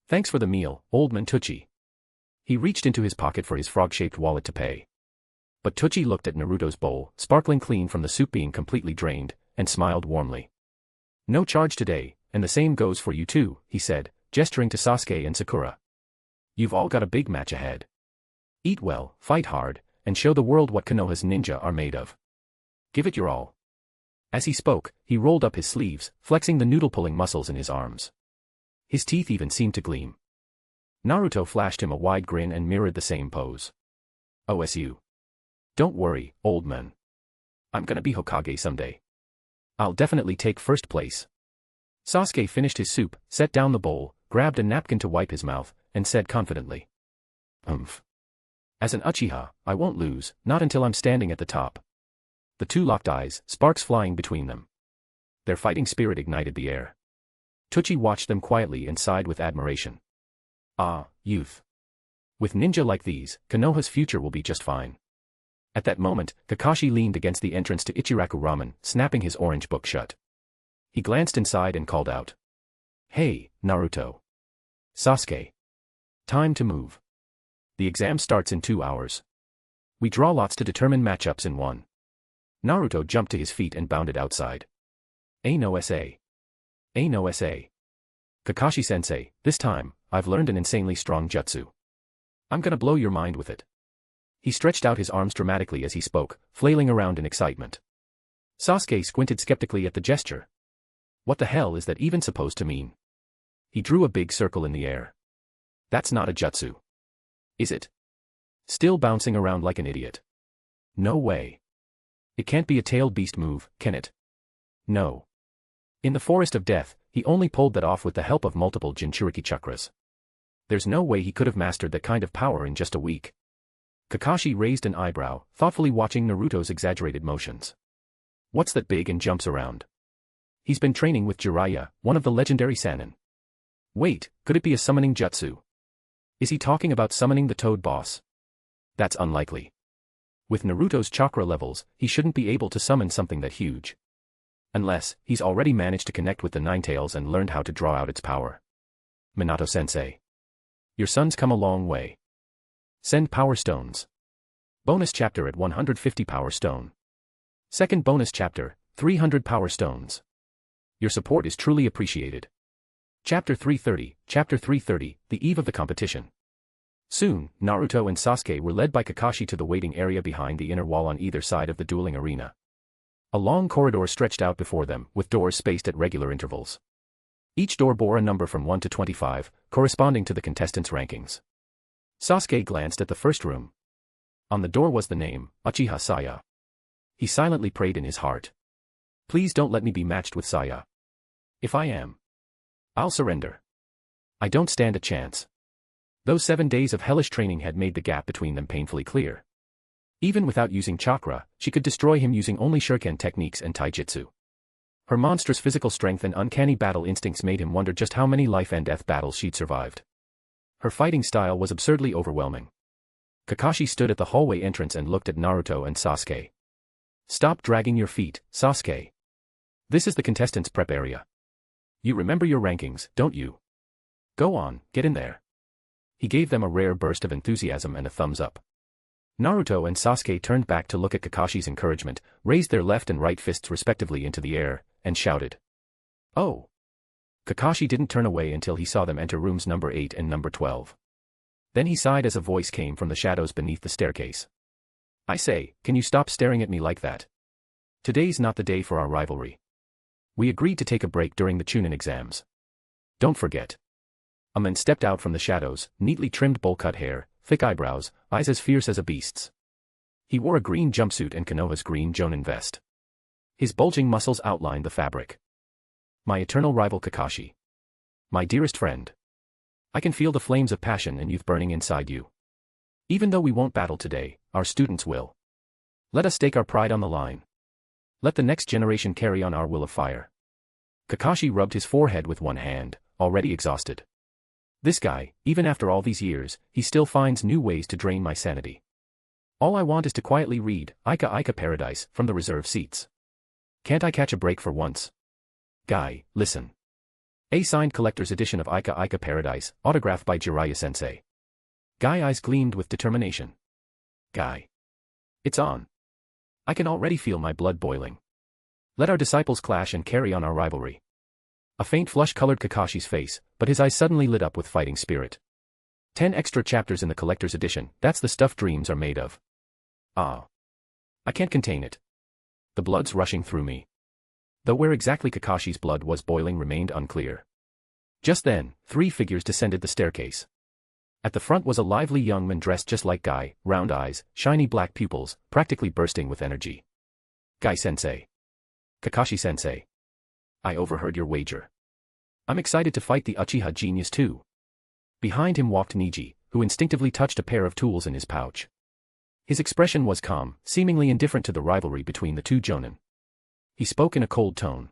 Thanks for the meal, Old Man Tucci. He reached into his pocket for his frog-shaped wallet to pay. But Tucci looked at Naruto's bowl, sparkling clean from the soup being completely drained, and smiled warmly. No charge today, and the same goes for you too, he said, gesturing to Sasuke and Sakura. You've all got a big match ahead. Eat well, fight hard, and show the world what Konoha's ninja are made of. Give it your all. As he spoke, he rolled up his sleeves, flexing the noodle-pulling muscles in his arms. His teeth even seemed to gleam. Naruto flashed him a wide grin and mirrored the same pose. OSU. Don't worry, old man. I'm gonna be Hokage someday. I'll definitely take first place. Sasuke finished his soup, set down the bowl, grabbed a napkin to wipe his mouth, and said confidently. As an Uchiha, I won't lose, not until I'm standing at the top. The two locked eyes, sparks flying between them. Their fighting spirit ignited the air. Tochi watched them quietly and sighed with admiration. Ah, youth. With ninja like these, Konoha's future will be just fine. At that moment, Kakashi leaned against the entrance to Ichiraku Ramen, snapping his orange book shut. He glanced inside and called out. Hey, Naruto. Sasuke. Time to move. The exam starts in 2 hours. We draw lots to determine matchups in one. Naruto jumped to his feet and bounded outside. No SA. No SA. Kakashi-sensei, this time, I've learned an insanely strong jutsu. I'm gonna blow your mind with it. He stretched out his arms dramatically as he spoke, flailing around in excitement. Sasuke squinted skeptically at the gesture. What the hell is that even supposed to mean? He drew a big circle in the air. That's not a jutsu. Is it? Still bouncing around like an idiot. No way. It can't be a tailed beast move, can it? No. In the forest of death, he only pulled that off with the help of multiple Jinchuriki chakras. There's no way he could have mastered that kind of power in just a week. Kakashi raised an eyebrow, thoughtfully watching Naruto's exaggerated motions. What's that big and jumps around? He's been training with Jiraiya, one of the legendary Sannin. Wait, could it be a summoning jutsu? Is he talking about summoning the Toad Boss? That's unlikely. With Naruto's chakra levels, he shouldn't be able to summon something that huge. Unless, he's already managed to connect with the Ninetales and learned how to draw out its power. Minato-sensei. Your son's come a long way. Send Power Stones. Bonus chapter at 150 Power Stone. Second bonus chapter, 300 Power Stones. Your support is truly appreciated. Chapter 330, the eve of the competition. Soon, Naruto and Sasuke were led by Kakashi to the waiting area behind the inner wall on either side of the dueling arena. A long corridor stretched out before them, with doors spaced at regular intervals. Each door bore a number from 1 to 25, corresponding to the contestants' rankings. Sasuke glanced at the first room. On the door was the name, Uchiha Saya. He silently prayed in his heart. Please don't let me be matched with Saya. If I am, I'll surrender. I don't stand a chance. Those 7 days of hellish training had made the gap between them painfully clear. Even without using chakra, she could destroy him using only shuriken techniques and taijutsu. Her monstrous physical strength and uncanny battle instincts made him wonder just how many life and death battles she'd survived. Her fighting style was absurdly overwhelming. Kakashi stood at the hallway entrance and looked at Naruto and Sasuke. Stop dragging your feet, Sasuke. This is the contestants' prep area. You remember your rankings, don't you? Go on, get in there. He gave them a rare burst of enthusiasm and a thumbs up. Naruto and Sasuke turned back to look at Kakashi's encouragement, raised their left and right fists respectively into the air, and shouted. Oh! Kakashi didn't turn away until he saw them enter rooms number 8 and number 12. Then he sighed as a voice came from the shadows beneath the staircase. I say, can you stop staring at me like that? Today's not the day for our rivalry. We agreed to take a break during the Chunin exams. Don't forget. A man stepped out from the shadows, neatly trimmed bowl-cut hair, thick eyebrows, eyes as fierce as a beast's. He wore a green jumpsuit and Konoha's green jonin vest. His bulging muscles outlined the fabric. My eternal rival Kakashi. My dearest friend. I can feel the flames of passion and youth burning inside you. Even though we won't battle today, our students will. Let us stake our pride on the line. Let the next generation carry on our will of fire. Kakashi rubbed his forehead with one hand, already exhausted. This guy, even after all these years, he still finds new ways to drain my sanity. All I want is to quietly read Ika Ika Paradise from the reserve seats. Can't I catch a break for once? Guy, listen. A signed collector's edition of Ika Ika Paradise, autographed by Jiraiya-sensei. Guy eyes gleamed with determination. Guy. It's on. I can already feel my blood boiling. Let our disciples clash and carry on our rivalry. A faint flush colored Kakashi's face, but his eyes suddenly lit up with fighting spirit. 10 extra chapters in the collector's edition, that's the stuff dreams are made of. Ah. I can't contain it. The blood's rushing through me. Though where exactly Kakashi's blood was boiling remained unclear. Just then, 3 figures descended the staircase. At the front was a lively young man dressed just like Guy, round eyes, shiny black pupils, practically bursting with energy. Guy-sensei. Kakashi-sensei. I overheard your wager. I'm excited to fight the Uchiha genius too. Behind him walked Niji, who instinctively touched a pair of tools in his pouch. His expression was calm, seemingly indifferent to the rivalry between the two jonin. He spoke in a cold tone.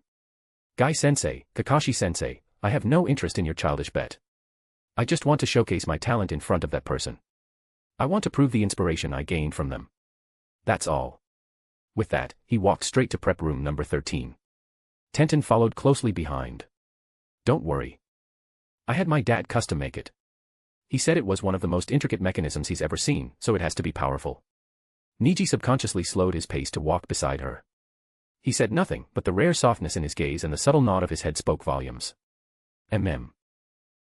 "Guy-sensei, Kakashi-sensei, I have no interest in your childish bet. I just want to showcase my talent in front of that person. I want to prove the inspiration I gained from them. That's all." With that, he walked straight to prep room number 13. Tenten followed closely behind. "Don't worry. I had my dad custom make it. He said it was one of the most intricate mechanisms he's ever seen, so it has to be powerful." Niji subconsciously slowed his pace to walk beside her. He said nothing, but the rare softness in his gaze and the subtle nod of his head spoke volumes.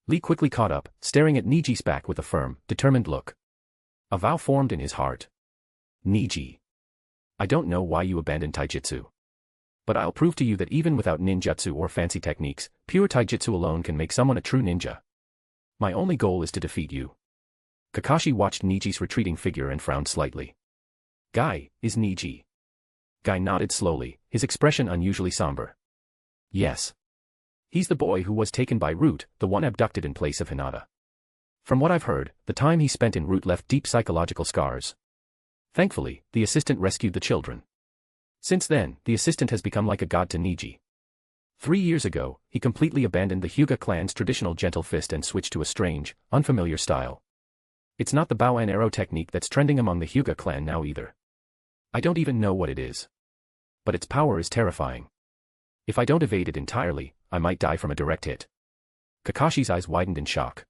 Lee quickly caught up, staring at Niji's back with a firm, determined look. A vow formed in his heart. "Niji. I don't know why you abandoned taijutsu. But I'll prove to you that even without ninjutsu or fancy techniques, pure taijutsu alone can make someone a true ninja. My only goal is to defeat you." Kakashi watched Niji's retreating figure and frowned slightly. "Guy, is Niji?" Guy nodded slowly, his expression unusually somber. "Yes. He's the boy who was taken by Root, the one abducted in place of Hinata. From what I've heard, the time he spent in Root left deep psychological scars. Thankfully, the assistant rescued the children. Since then, the assistant has become like a god to Niji. 3 years ago, he completely abandoned the Hyuga clan's traditional gentle fist and switched to a strange, unfamiliar style. It's not the bow and arrow technique that's trending among the Hyuga clan now either. I don't even know what it is. But its power is terrifying. If I don't evade it entirely, I might die from a direct hit." Kakashi's eyes widened in shock.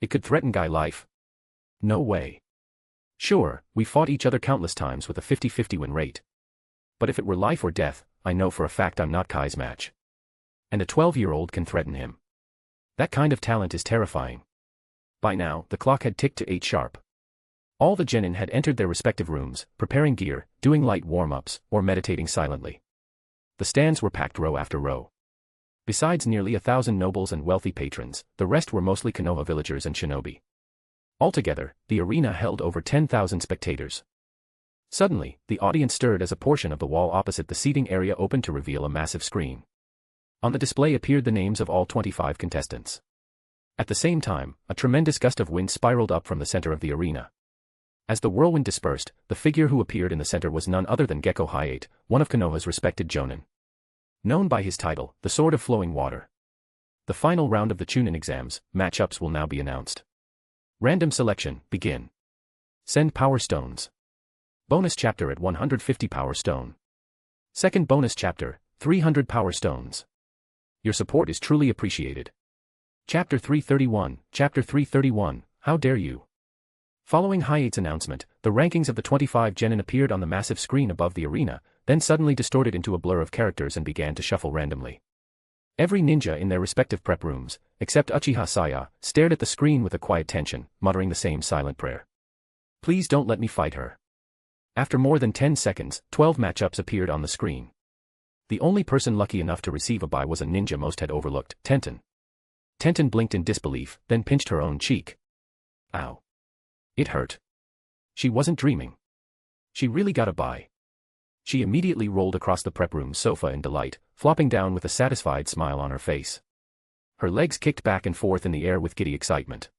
"It could threaten Guy's life." "No way. Sure, we fought each other countless times with a 50-50 win rate. But if it were life or death, I know for a fact I'm not Kai's match. And a 12-year-old can threaten him. That kind of talent is terrifying." By now, the clock had ticked to 8 sharp. All the genin had entered their respective rooms, preparing gear, doing light warm-ups, or meditating silently. The stands were packed row after row. Besides nearly 1,000 nobles and wealthy patrons, the rest were mostly Konoha villagers and shinobi. Altogether, the arena held over 10,000 spectators. Suddenly, the audience stirred as a portion of the wall opposite the seating area opened to reveal a massive screen. On the display appeared the names of all 25 contestants. At the same time, a tremendous gust of wind spiraled up from the center of the arena. As the whirlwind dispersed, the figure who appeared in the center was none other than Gekko Hayate, one of Konoha's respected jonin. Known by his title, the Sword of Flowing Water. The final round of the Chunin exams, matchups will now be announced. Random selection, begin. Send Power Stones. Bonus chapter at 150 Power Stone. Second bonus chapter, 300 Power Stones. Your support is truly appreciated. Chapter 331, Chapter 331, How Dare You? Following Hayate's announcement, the rankings of the 25 genin appeared on the massive screen above the arena, then suddenly distorted into a blur of characters and began to shuffle randomly. Every ninja in their respective prep rooms, except Uchiha Saya, stared at the screen with a quiet tension, muttering the same silent prayer. "Please don't let me fight her." After more than 10 seconds, 12 matchups appeared on the screen. The only person lucky enough to receive a bye was a ninja most had overlooked, Tenten. Tenten blinked in disbelief, then pinched her own cheek. Ow. It hurt. She wasn't dreaming. She really got a bye. She immediately rolled across the prep room sofa in delight, flopping down with a satisfied smile on her face. Her legs kicked back and forth in the air with giddy excitement.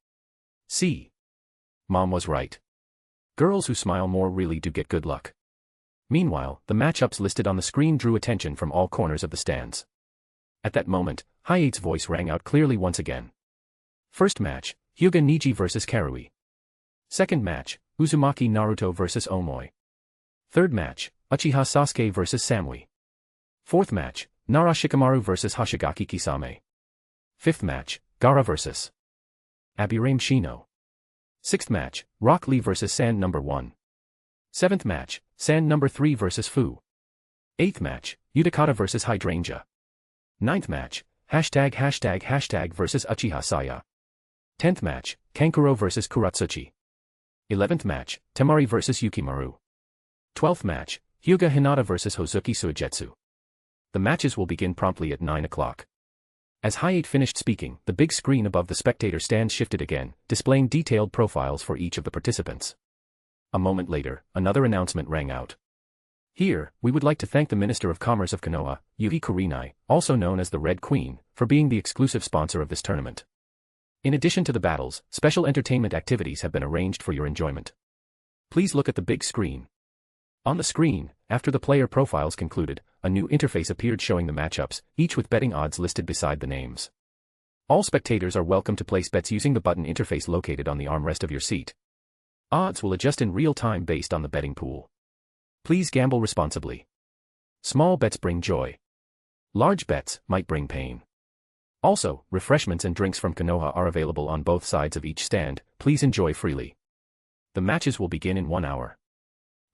See? Mom was right. Girls who smile more really do get good luck. Meanwhile, the matchups listed on the screen drew attention from all corners of the stands. At that moment, Hayate's voice rang out clearly once again. First match, Hyuga Niji vs Karui. Second match, Uzumaki Naruto vs Omoi. Third match, Uchiha Sasuke vs Samui. Fourth match, Nara Shikamaru vs Hoshigaki Kisame. Fifth match, Gaara vs Abirame Shino. Sixth match, Rock Lee vs Sand No. 1. Seventh match, Sand No. 3 vs Fu. Eighth match, Utakata vs Hydrangea. Ninth match, ### vs Uchiha Saya. 10th match, Kankuro vs Kuratsuchi. 11th match, Temari vs Yukimaru. 12th match, Hyuga Hinata vs Hozuki Suigetsu. The matches will begin promptly at 9 o'clock. As Hayate finished speaking, the big screen above the spectator stands shifted again, displaying detailed profiles for each of the participants. A moment later, another announcement rang out. Here, we would like to thank the Minister of Commerce of Konoha, Yui Kurenai, also known as the Red Queen, for being the exclusive sponsor of this tournament. In addition to the battles, special entertainment activities have been arranged for your enjoyment. Please look at the big screen. On the screen, after the player profiles concluded, a new interface appeared showing the matchups, each with betting odds listed beside the names. All spectators are welcome to place bets using the button interface located on the armrest of your seat. Odds will adjust in real time based on the betting pool. Please gamble responsibly. Small bets bring joy. Large bets might bring pain. Also, refreshments and drinks from Konoha are available on both sides of each stand. Please enjoy freely. The matches will begin in 1 hour.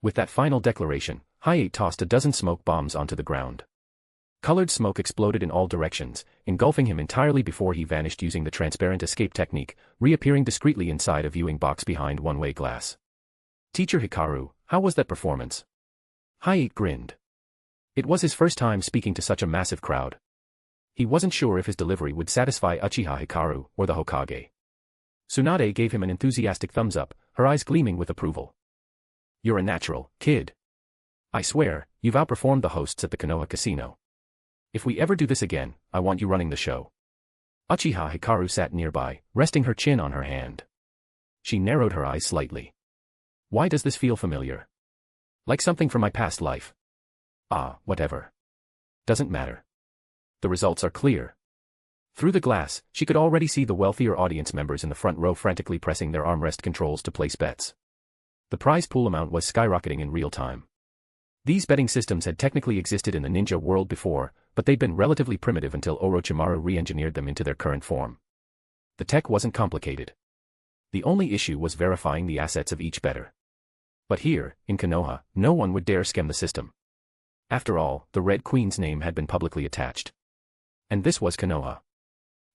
With that final declaration, Hayate tossed a dozen smoke bombs onto the ground. Colored smoke exploded in all directions, engulfing him entirely before he vanished using the transparent escape technique, reappearing discreetly inside a viewing box behind one-way glass. Teacher Hikaru, how was that performance? Hayate grinned. It was his first time speaking to such a massive crowd. He wasn't sure if his delivery would satisfy Uchiha Hikaru or the Hokage. Tsunade gave him an enthusiastic thumbs up, her eyes gleaming with approval. You're a natural, kid. I swear, you've outperformed the hosts at the Konoha casino. If we ever do this again, I want you running the show. Uchiha Hikaru sat nearby, resting her chin on her hand. She narrowed her eyes slightly. Why does this feel familiar? Like something from my past life. Ah, whatever. Doesn't matter. The results are clear. Through the glass, she could already see the wealthier audience members in the front row frantically pressing their armrest controls to place bets. The prize pool amount was skyrocketing in real time. These betting systems had technically existed in the ninja world before, but they'd been relatively primitive until Orochimaru re-engineered them into their current form. The tech wasn't complicated. The only issue was verifying the assets of each bettor. But here, in Konoha, no one would dare skim the system. After all, the Red Queen's name had been publicly attached. And this was Konoha.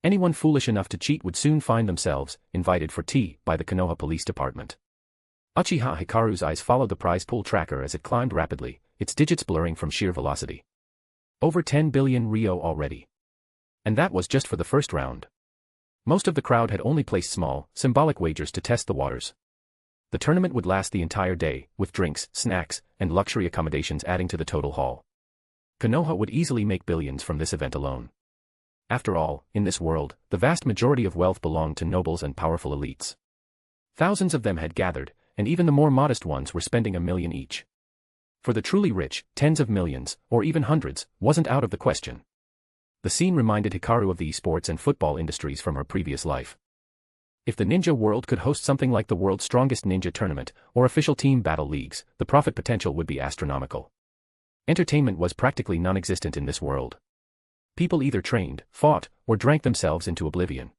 Anyone foolish enough to cheat would soon find themselves invited for tea by the Konoha Police Department. Uchiha Hikaru's eyes followed the prize pool tracker as it climbed rapidly, its digits blurring from sheer velocity. Over 10 billion ryo already. And that was just for the first round. Most of the crowd had only placed small, symbolic wagers to test the waters. The tournament would last the entire day, with drinks, snacks, and luxury accommodations adding to the total haul. Konoha would easily make billions from this event alone. After all, in this world, the vast majority of wealth belonged to nobles and powerful elites. Thousands of them had gathered, and even the more modest ones were spending $1 million each. For the truly rich, tens of millions, or even hundreds, wasn't out of the question. The scene reminded Hikaru of the esports and football industries from her previous life. If the ninja world could host something like the world's strongest ninja tournament, or official team battle leagues, the profit potential would be astronomical. Entertainment was practically non-existent in this world. People either trained, fought, or drank themselves into oblivion.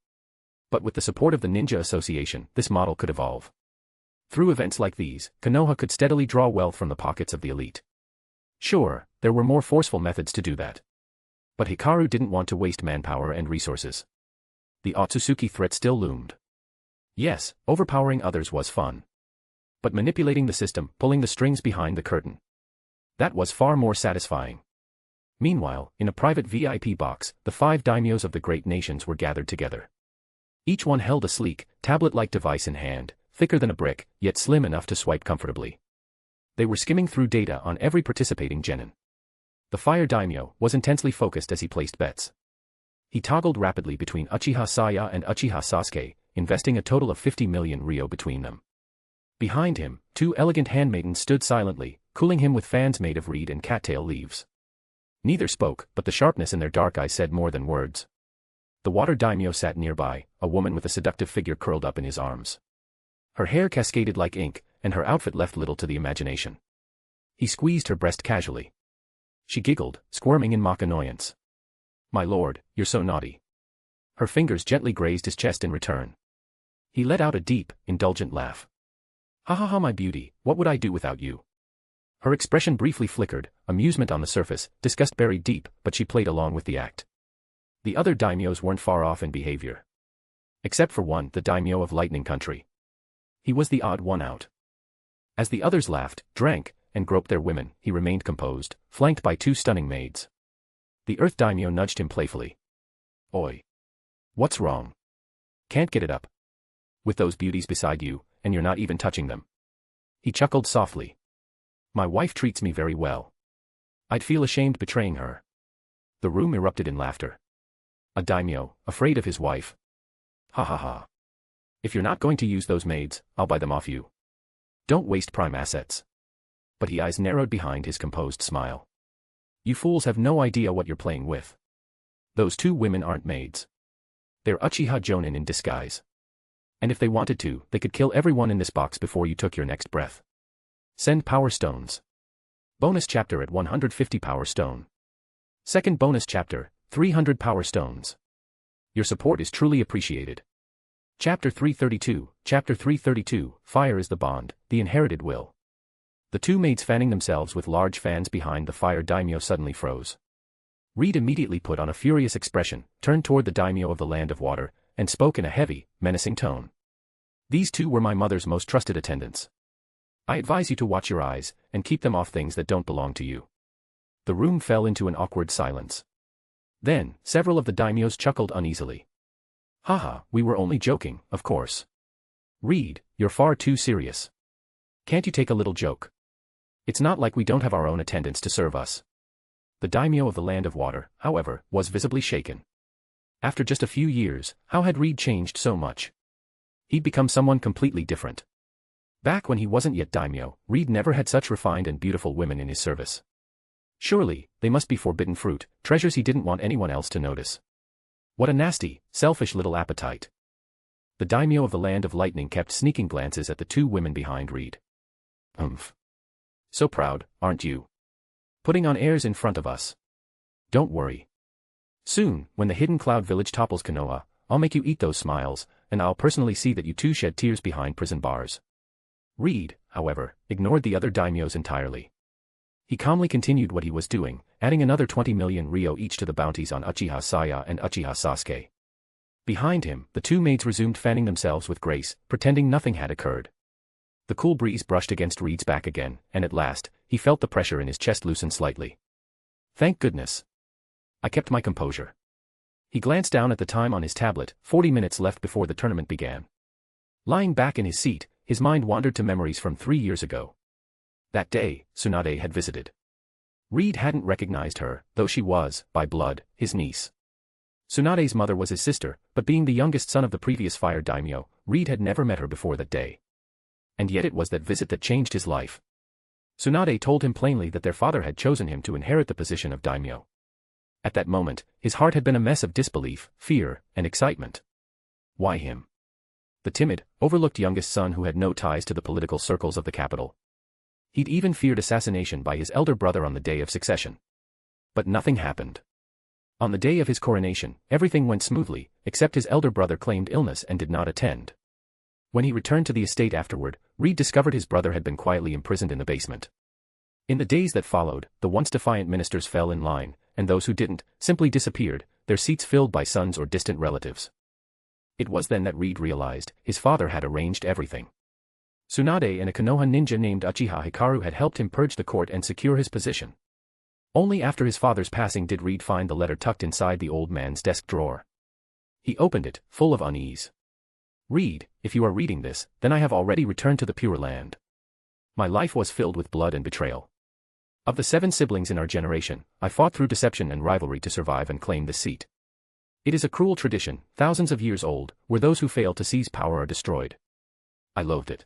But with the support of the Ninja Association, this model could evolve. Through events like these, Konoha could steadily draw wealth from the pockets of the elite. Sure, there were more forceful methods to do that. But Hikaru didn't want to waste manpower and resources. The Otsutsuki threat still loomed. Yes, overpowering others was fun. But manipulating the system, pulling the strings behind the curtain. That was far more satisfying. Meanwhile, in a private VIP box, the 5 daimyos of the great nations were gathered together. Each one held a sleek, tablet-like device in hand, thicker than a brick, yet slim enough to swipe comfortably. They were skimming through data on every participating genin. The fire daimyo was intensely focused as he placed bets. He toggled rapidly between Uchiha Saya and Uchiha Sasuke, investing a total of 50 million ryo between them. Behind him, 2 elegant handmaidens stood silently, cooling him with fans made of reed and cattail leaves. Neither spoke, but the sharpness in their dark eyes said more than words. The water daimyo sat nearby, a woman with a seductive figure curled up in his arms. Her hair cascaded like ink, and her outfit left little to the imagination. He squeezed her breast casually. She giggled, squirming in mock annoyance. My lord, you're so naughty. Her fingers gently grazed his chest in return. He let out a deep, indulgent laugh. Ha ha ha, my beauty, what would I do without you? Her expression briefly flickered, amusement on the surface, disgust buried deep, but she played along with the act. The other daimyos weren't far off in behavior. Except for one, the daimyo of Lightning Country. He was the odd one out. As the others laughed, drank, and groped their women, he remained composed, flanked by 2 stunning maids. The Earth daimyo nudged him playfully. Oi. What's wrong? Can't get it up. With those beauties beside you, and you're not even touching them. He chuckled softly. My wife treats me very well. I'd feel ashamed betraying her. The room erupted in laughter. A daimyo, afraid of his wife. Ha ha ha. If you're not going to use those maids, I'll buy them off you. Don't waste prime assets. But his eyes narrowed behind his composed smile. You fools have no idea what you're playing with. Those two women aren't maids. They're Uchiha Jonin in disguise. And if they wanted to, they could kill everyone in this box before you took your next breath. Send power stones. Bonus chapter at 150 power stone. Second bonus chapter, 300 power stones. Your support is truly appreciated. Chapter 332, Chapter 332, Fire is the bond, the inherited will. The two maids fanning themselves with large fans behind the fire daimyo suddenly froze. Reed immediately put on a furious expression, turned toward the daimyo of the land of water, and spoke in a heavy, menacing tone. These two were my mother's most trusted attendants. I advise you to watch your eyes, and keep them off things that don't belong to you. The room fell into an awkward silence. Then, several of the daimyos chuckled uneasily. Haha, we were only joking, of course. Reed, you're far too serious. Can't you take a little joke? It's not like we don't have our own attendants to serve us. The daimyo of the land of water, however, was visibly shaken. After just a few years, how had Reed changed so much? He'd become someone completely different. Back when he wasn't yet daimyo, Reed never had such refined and beautiful women in his service. Surely, they must be forbidden fruit, treasures he didn't want anyone else to notice. What a nasty, selfish little appetite. The daimyo of the land of lightning kept sneaking glances at the two women behind Reed. So proud, aren't you? Putting on airs in front of us. Don't worry. Soon, when the hidden cloud village topples Konoha, I'll make you eat those smiles, and I'll personally see that you two shed tears behind prison bars. Reed, however, ignored the other daimyos entirely. He calmly continued what he was doing, adding another 20 million ryo each to the bounties on Uchiha Saya and Uchiha Sasuke. Behind him, the two maids resumed fanning themselves with grace, pretending nothing had occurred. The cool breeze brushed against Reed's back again, and at last, he felt the pressure in his chest loosen slightly. Thank goodness. I kept my composure. He glanced down at the time on his tablet, 40 minutes left before the tournament began. Lying back in his seat, his mind wandered to memories from 3 years ago. That day, Tsunade had visited. Reed hadn't recognized her, though she was, by blood, his niece. Tsunade's mother was his sister, but being the youngest son of the previous fire daimyo, Reed had never met her before that day. And yet it was that visit that changed his life. Tsunade told him plainly that their father had chosen him to inherit the position of daimyo. At that moment, his heart had been a mess of disbelief, fear, and excitement. Why him? The timid, overlooked youngest son who had no ties to the political circles of the capital. He'd even feared assassination by his elder brother on the day of succession. But nothing happened. On the day of his coronation, everything went smoothly, except his elder brother claimed illness and did not attend. When he returned to the estate afterward, Reed discovered his brother had been quietly imprisoned in the basement. In the days that followed, the once defiant ministers fell in line, and those who didn't, simply disappeared, their seats filled by sons or distant relatives. It was then that Reed realized his father had arranged everything. Tsunade and a Konoha ninja named Uchiha Hikaru had helped him purge the court and secure his position. Only after his father's passing did Reed find the letter tucked inside the old man's desk drawer. He opened it, full of unease. Reed, if you are reading this, then I have already returned to the Pure Land. My life was filled with blood and betrayal. Of the 7 siblings in our generation, I fought through deception and rivalry to survive and claim the seat. It is a cruel tradition, thousands of years old, where those who fail to seize power are destroyed. I loathed it.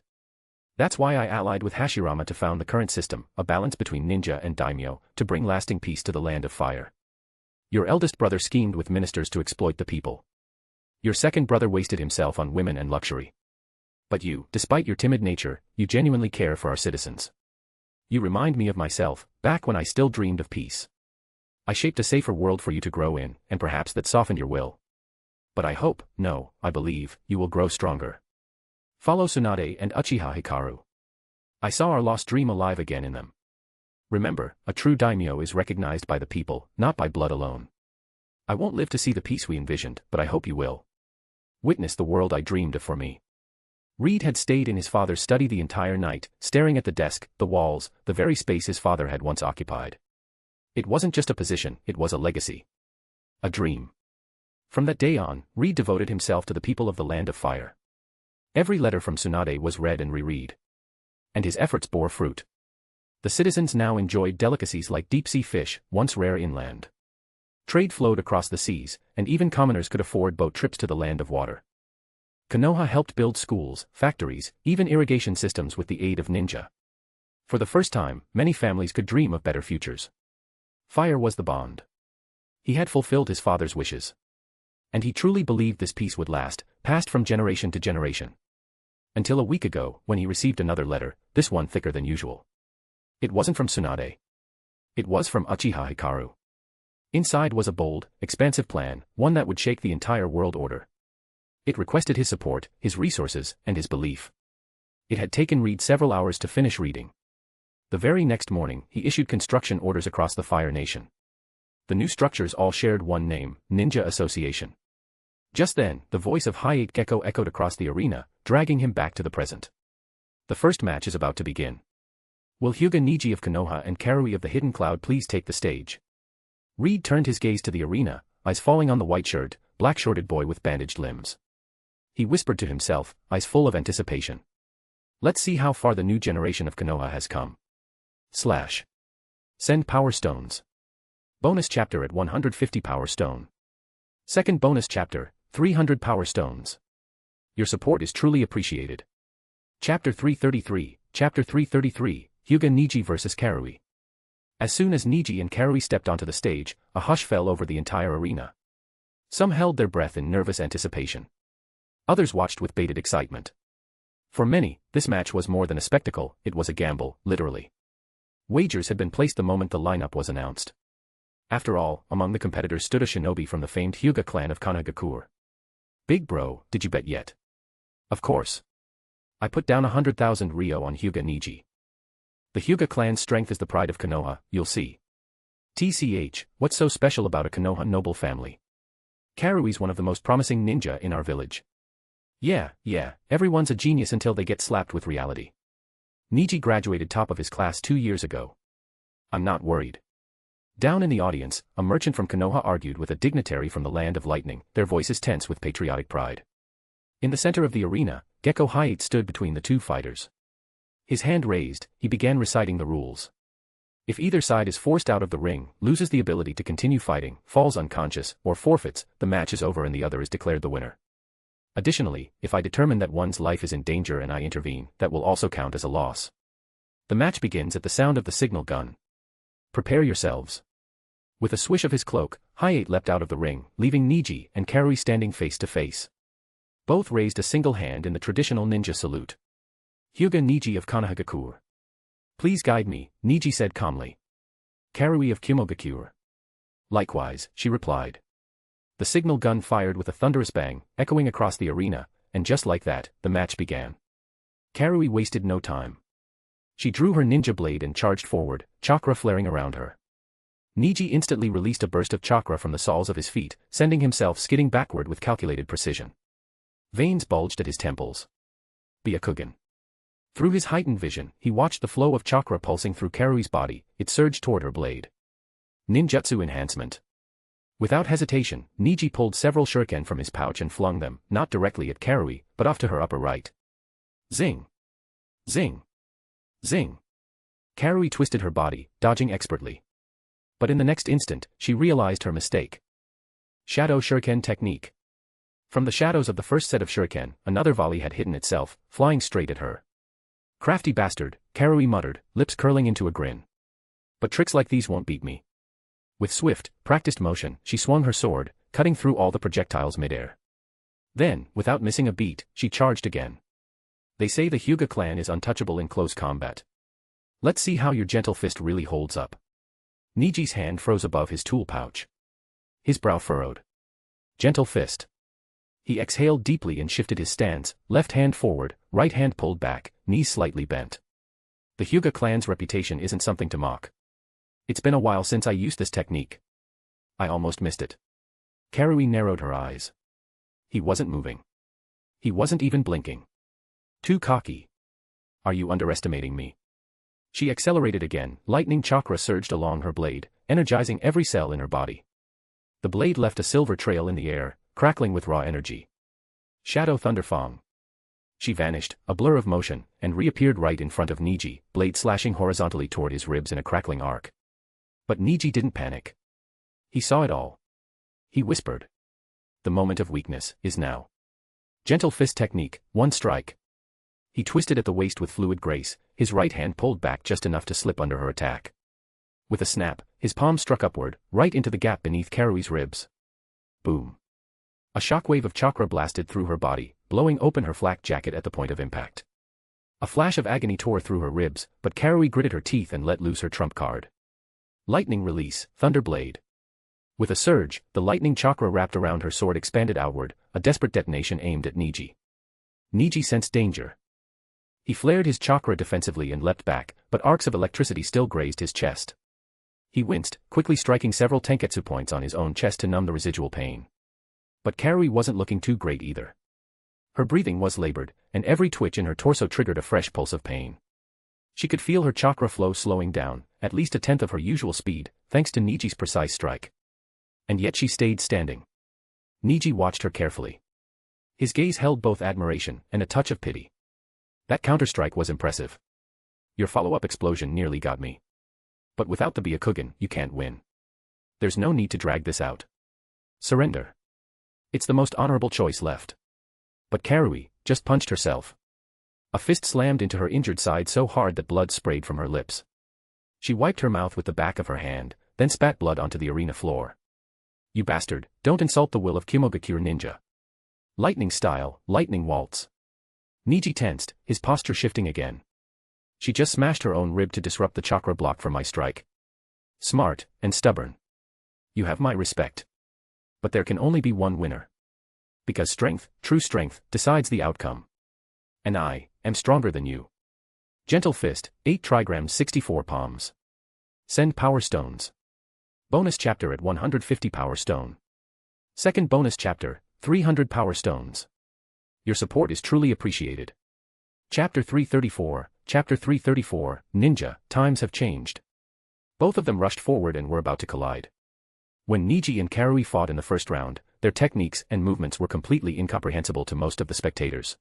That's why I allied with Hashirama to found the current system, a balance between ninja and daimyo, to bring lasting peace to the land of fire. Your eldest brother schemed with ministers to exploit the people. Your second brother wasted himself on women and luxury. But you, despite your timid nature, you genuinely care for our citizens. You remind me of myself, back when I still dreamed of peace. I shaped a safer world for you to grow in, and perhaps that softened your will. But I hope, no, I believe, you will grow stronger. Follow Tsunade and Uchiha Hikaru. I saw our lost dream alive again in them. Remember, a true daimyo is recognized by the people, not by blood alone. I won't live to see the peace we envisioned, but I hope you will. Witness the world I dreamed of for me. Reed had stayed in his father's study the entire night, staring at the desk, the walls, the very space his father had once occupied. It wasn't just a position, it was a legacy. A dream. From that day on, Reed devoted himself to the people of the land of fire. Every letter from Tsunade was read and reread. And his efforts bore fruit. The citizens now enjoyed delicacies like deep-sea fish, once rare inland. Trade flowed across the seas, and even commoners could afford boat trips to the land of water. Konoha helped build schools, factories, even irrigation systems with the aid of ninja. For the first time, many families could dream of better futures. Fire was the bond. He had fulfilled his father's wishes. And he truly believed this peace would last, passed from generation to generation. Until a week ago, when he received another letter, this one thicker than usual. It wasn't from Tsunade. It was from Uchiha Hikaru. Inside was a bold, expansive plan, one that would shake the entire world order. It requested his support, his resources, and his belief. It had taken Reed several hours to finish reading. The very next morning, he issued construction orders across the Fire Nation. The new structures all shared one name, Ninja Association. Just then, the voice of Hayate Gekko echoed across the arena, dragging him back to the present. The first match is about to begin. Will Hyuga Niji of Konoha and Karui of the Hidden Cloud please take the stage? Reed turned his gaze to the arena, eyes falling on the white-shirted, black-shorted boy with bandaged limbs. He whispered to himself, eyes full of anticipation. Let's see how far the new generation of Konoha has come. Send Power Stones. Bonus chapter at 150 Power Stone. Second bonus chapter, 300 Power Stones. Your support is truly appreciated. Chapter 333, Chapter 333, Hyuga Niji vs. Karui. As soon as Niji and Karui stepped onto the stage, a hush fell over the entire arena. Some held their breath in nervous anticipation. Others watched with bated excitement. For many, this match was more than a spectacle, it was a gamble, literally. Wagers had been placed the moment the lineup was announced. After all, among the competitors stood a shinobi from the famed Hyuga clan of Konoha. Big bro, did you bet yet? Of course. I put down 100,000 Ryo on Hyuga Niji. The Hyuga clan's strength is the pride of Konoha, you'll see. TCH, what's so special about a Konoha noble family? Karui's one of the most promising ninja in our village. Yeah, everyone's a genius until they get slapped with reality. Niji graduated top of his class 2 years ago. I'm not worried. Down in the audience, a merchant from Konoha argued with a dignitary from the land of lightning, their voices tense with patriotic pride. In the center of the arena, Gekko Hayate stood between the two fighters. His hand raised, he began reciting the rules. If either side is forced out of the ring, loses the ability to continue fighting, falls unconscious, or forfeits, the match is over and the other is declared the winner. Additionally, if I determine that one's life is in danger and I intervene, that will also count as a loss. The match begins at the sound of the signal gun. Prepare yourselves. With a swish of his cloak, Hayate leapt out of the ring, leaving Niji and Karui standing face to face. Both raised a single hand in the traditional ninja salute. Hyuga Niji of Konoha. Please guide me, Niji said calmly. Karui of Kumogaku. Likewise, she replied. The signal gun fired with a thunderous bang, echoing across the arena, and just like that, the match began. Karui wasted no time. She drew her ninja blade and charged forward, chakra flaring around her. Niji instantly released a burst of chakra from the soles of his feet, sending himself skidding backward with calculated precision. Veins bulged at his temples. Byakugan. Through his heightened vision, he watched the flow of chakra pulsing through Karui's body, it surged toward her blade. Ninjutsu enhancement. Without hesitation, Niji pulled several shuriken from his pouch and flung them, not directly at Karui, but off to her upper right. Zing! Zing! Zing! Karui twisted her body, dodging expertly. But in the next instant, she realized her mistake. Shadow shuriken technique. From the shadows of the first set of shuriken, another volley had hidden itself, flying straight at her. Crafty bastard, Karui muttered, lips curling into a grin. But tricks like these won't beat me. With swift, practiced motion, she swung her sword, cutting through all the projectiles midair. Then, without missing a beat, she charged again. They say the Hyuga clan is untouchable in close combat. Let's see how your gentle fist really holds up. Niji's hand froze above his tool pouch. His brow furrowed. Gentle fist. He exhaled deeply and shifted his stance, left hand forward, right hand pulled back, knees slightly bent. The Hyuga clan's reputation isn't something to mock. It's been a while since I used this technique. I almost missed it. Karui narrowed her eyes. He wasn't moving. He wasn't even blinking. Too cocky. Are you underestimating me? She accelerated again, lightning chakra surged along her blade, energizing every cell in her body. The blade left a silver trail in the air, crackling with raw energy. Shadow Thunderfang. She vanished, a blur of motion, and reappeared right in front of Niji, blade slashing horizontally toward his ribs in a crackling arc. But Niji didn't panic. He saw it all. He whispered. The moment of weakness is now. Gentle fist technique, one strike. He twisted at the waist with fluid grace, his right hand pulled back just enough to slip under her attack. With a snap, his palm struck upward, right into the gap beneath Karui's ribs. Boom. A shockwave of chakra blasted through her body, blowing open her flak jacket at the point of impact. A flash of agony tore through her ribs, but Karui gritted her teeth and let loose her trump card. Lightning release, Thunder Blade. With a surge, the lightning chakra wrapped around her sword expanded outward, a desperate detonation aimed at Niji. Niji sensed danger. He flared his chakra defensively and leapt back, but arcs of electricity still grazed his chest. He winced, quickly striking several tenketsu points on his own chest to numb the residual pain. But Karui wasn't looking too great either. Her breathing was labored, and every twitch in her torso triggered a fresh pulse of pain. She could feel her chakra flow slowing down, at least a tenth of her usual speed, thanks to Niji's precise strike. And yet she stayed standing. Niji watched her carefully. His gaze held both admiration and a touch of pity. That counterstrike was impressive. Your follow-up explosion nearly got me. But without the Byakugan, you can't win. There's no need to drag this out. Surrender. It's the most honorable choice left. But Karui just punched herself. A fist slammed into her injured side so hard that blood sprayed from her lips. She wiped her mouth with the back of her hand, then spat blood onto the arena floor. You bastard, don't insult the will of Kimogakure ninja. Lightning style, lightning waltz. Niji tensed, his posture shifting again. She just smashed her own rib to disrupt the chakra block from my strike. Smart, and stubborn. You have my respect. But there can only be one winner. Because strength, true strength, decides the outcome. And I am stronger than you. Gentle fist, 8 trigrams 64 palms. Send power stones. Bonus chapter at 150 power stone. Second bonus chapter, 300 power stones. Your support is truly appreciated. Chapter 334, Chapter 334, Ninja, times have changed. Both of them rushed forward and were about to collide. When Niji and Karui fought in the first round, their techniques and movements were completely incomprehensible to most of the spectators.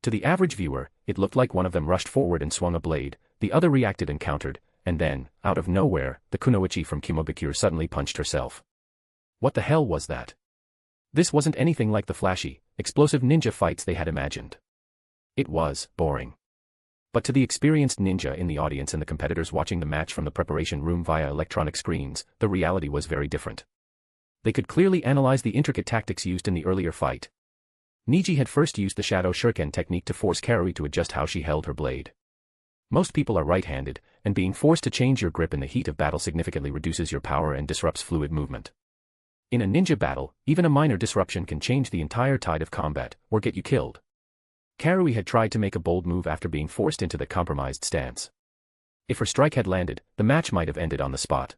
To the average viewer, it looked like one of them rushed forward and swung a blade, the other reacted and countered, and then, out of nowhere, the kunoichi from Kimogakure suddenly punched herself. What the hell was that? This wasn't anything like the flashy, explosive ninja fights they had imagined. It was boring. But to the experienced ninja in the audience and the competitors watching the match from the preparation room via electronic screens, the reality was very different. They could clearly analyze the intricate tactics used in the earlier fight. Niji had first used the shadow shuriken technique to force Karui to adjust how she held her blade. Most people are right-handed, and being forced to change your grip in the heat of battle significantly reduces your power and disrupts fluid movement. In a ninja battle, even a minor disruption can change the entire tide of combat, or get you killed. Karui had tried to make a bold move after being forced into the compromised stance. If her strike had landed, the match might have ended on the spot.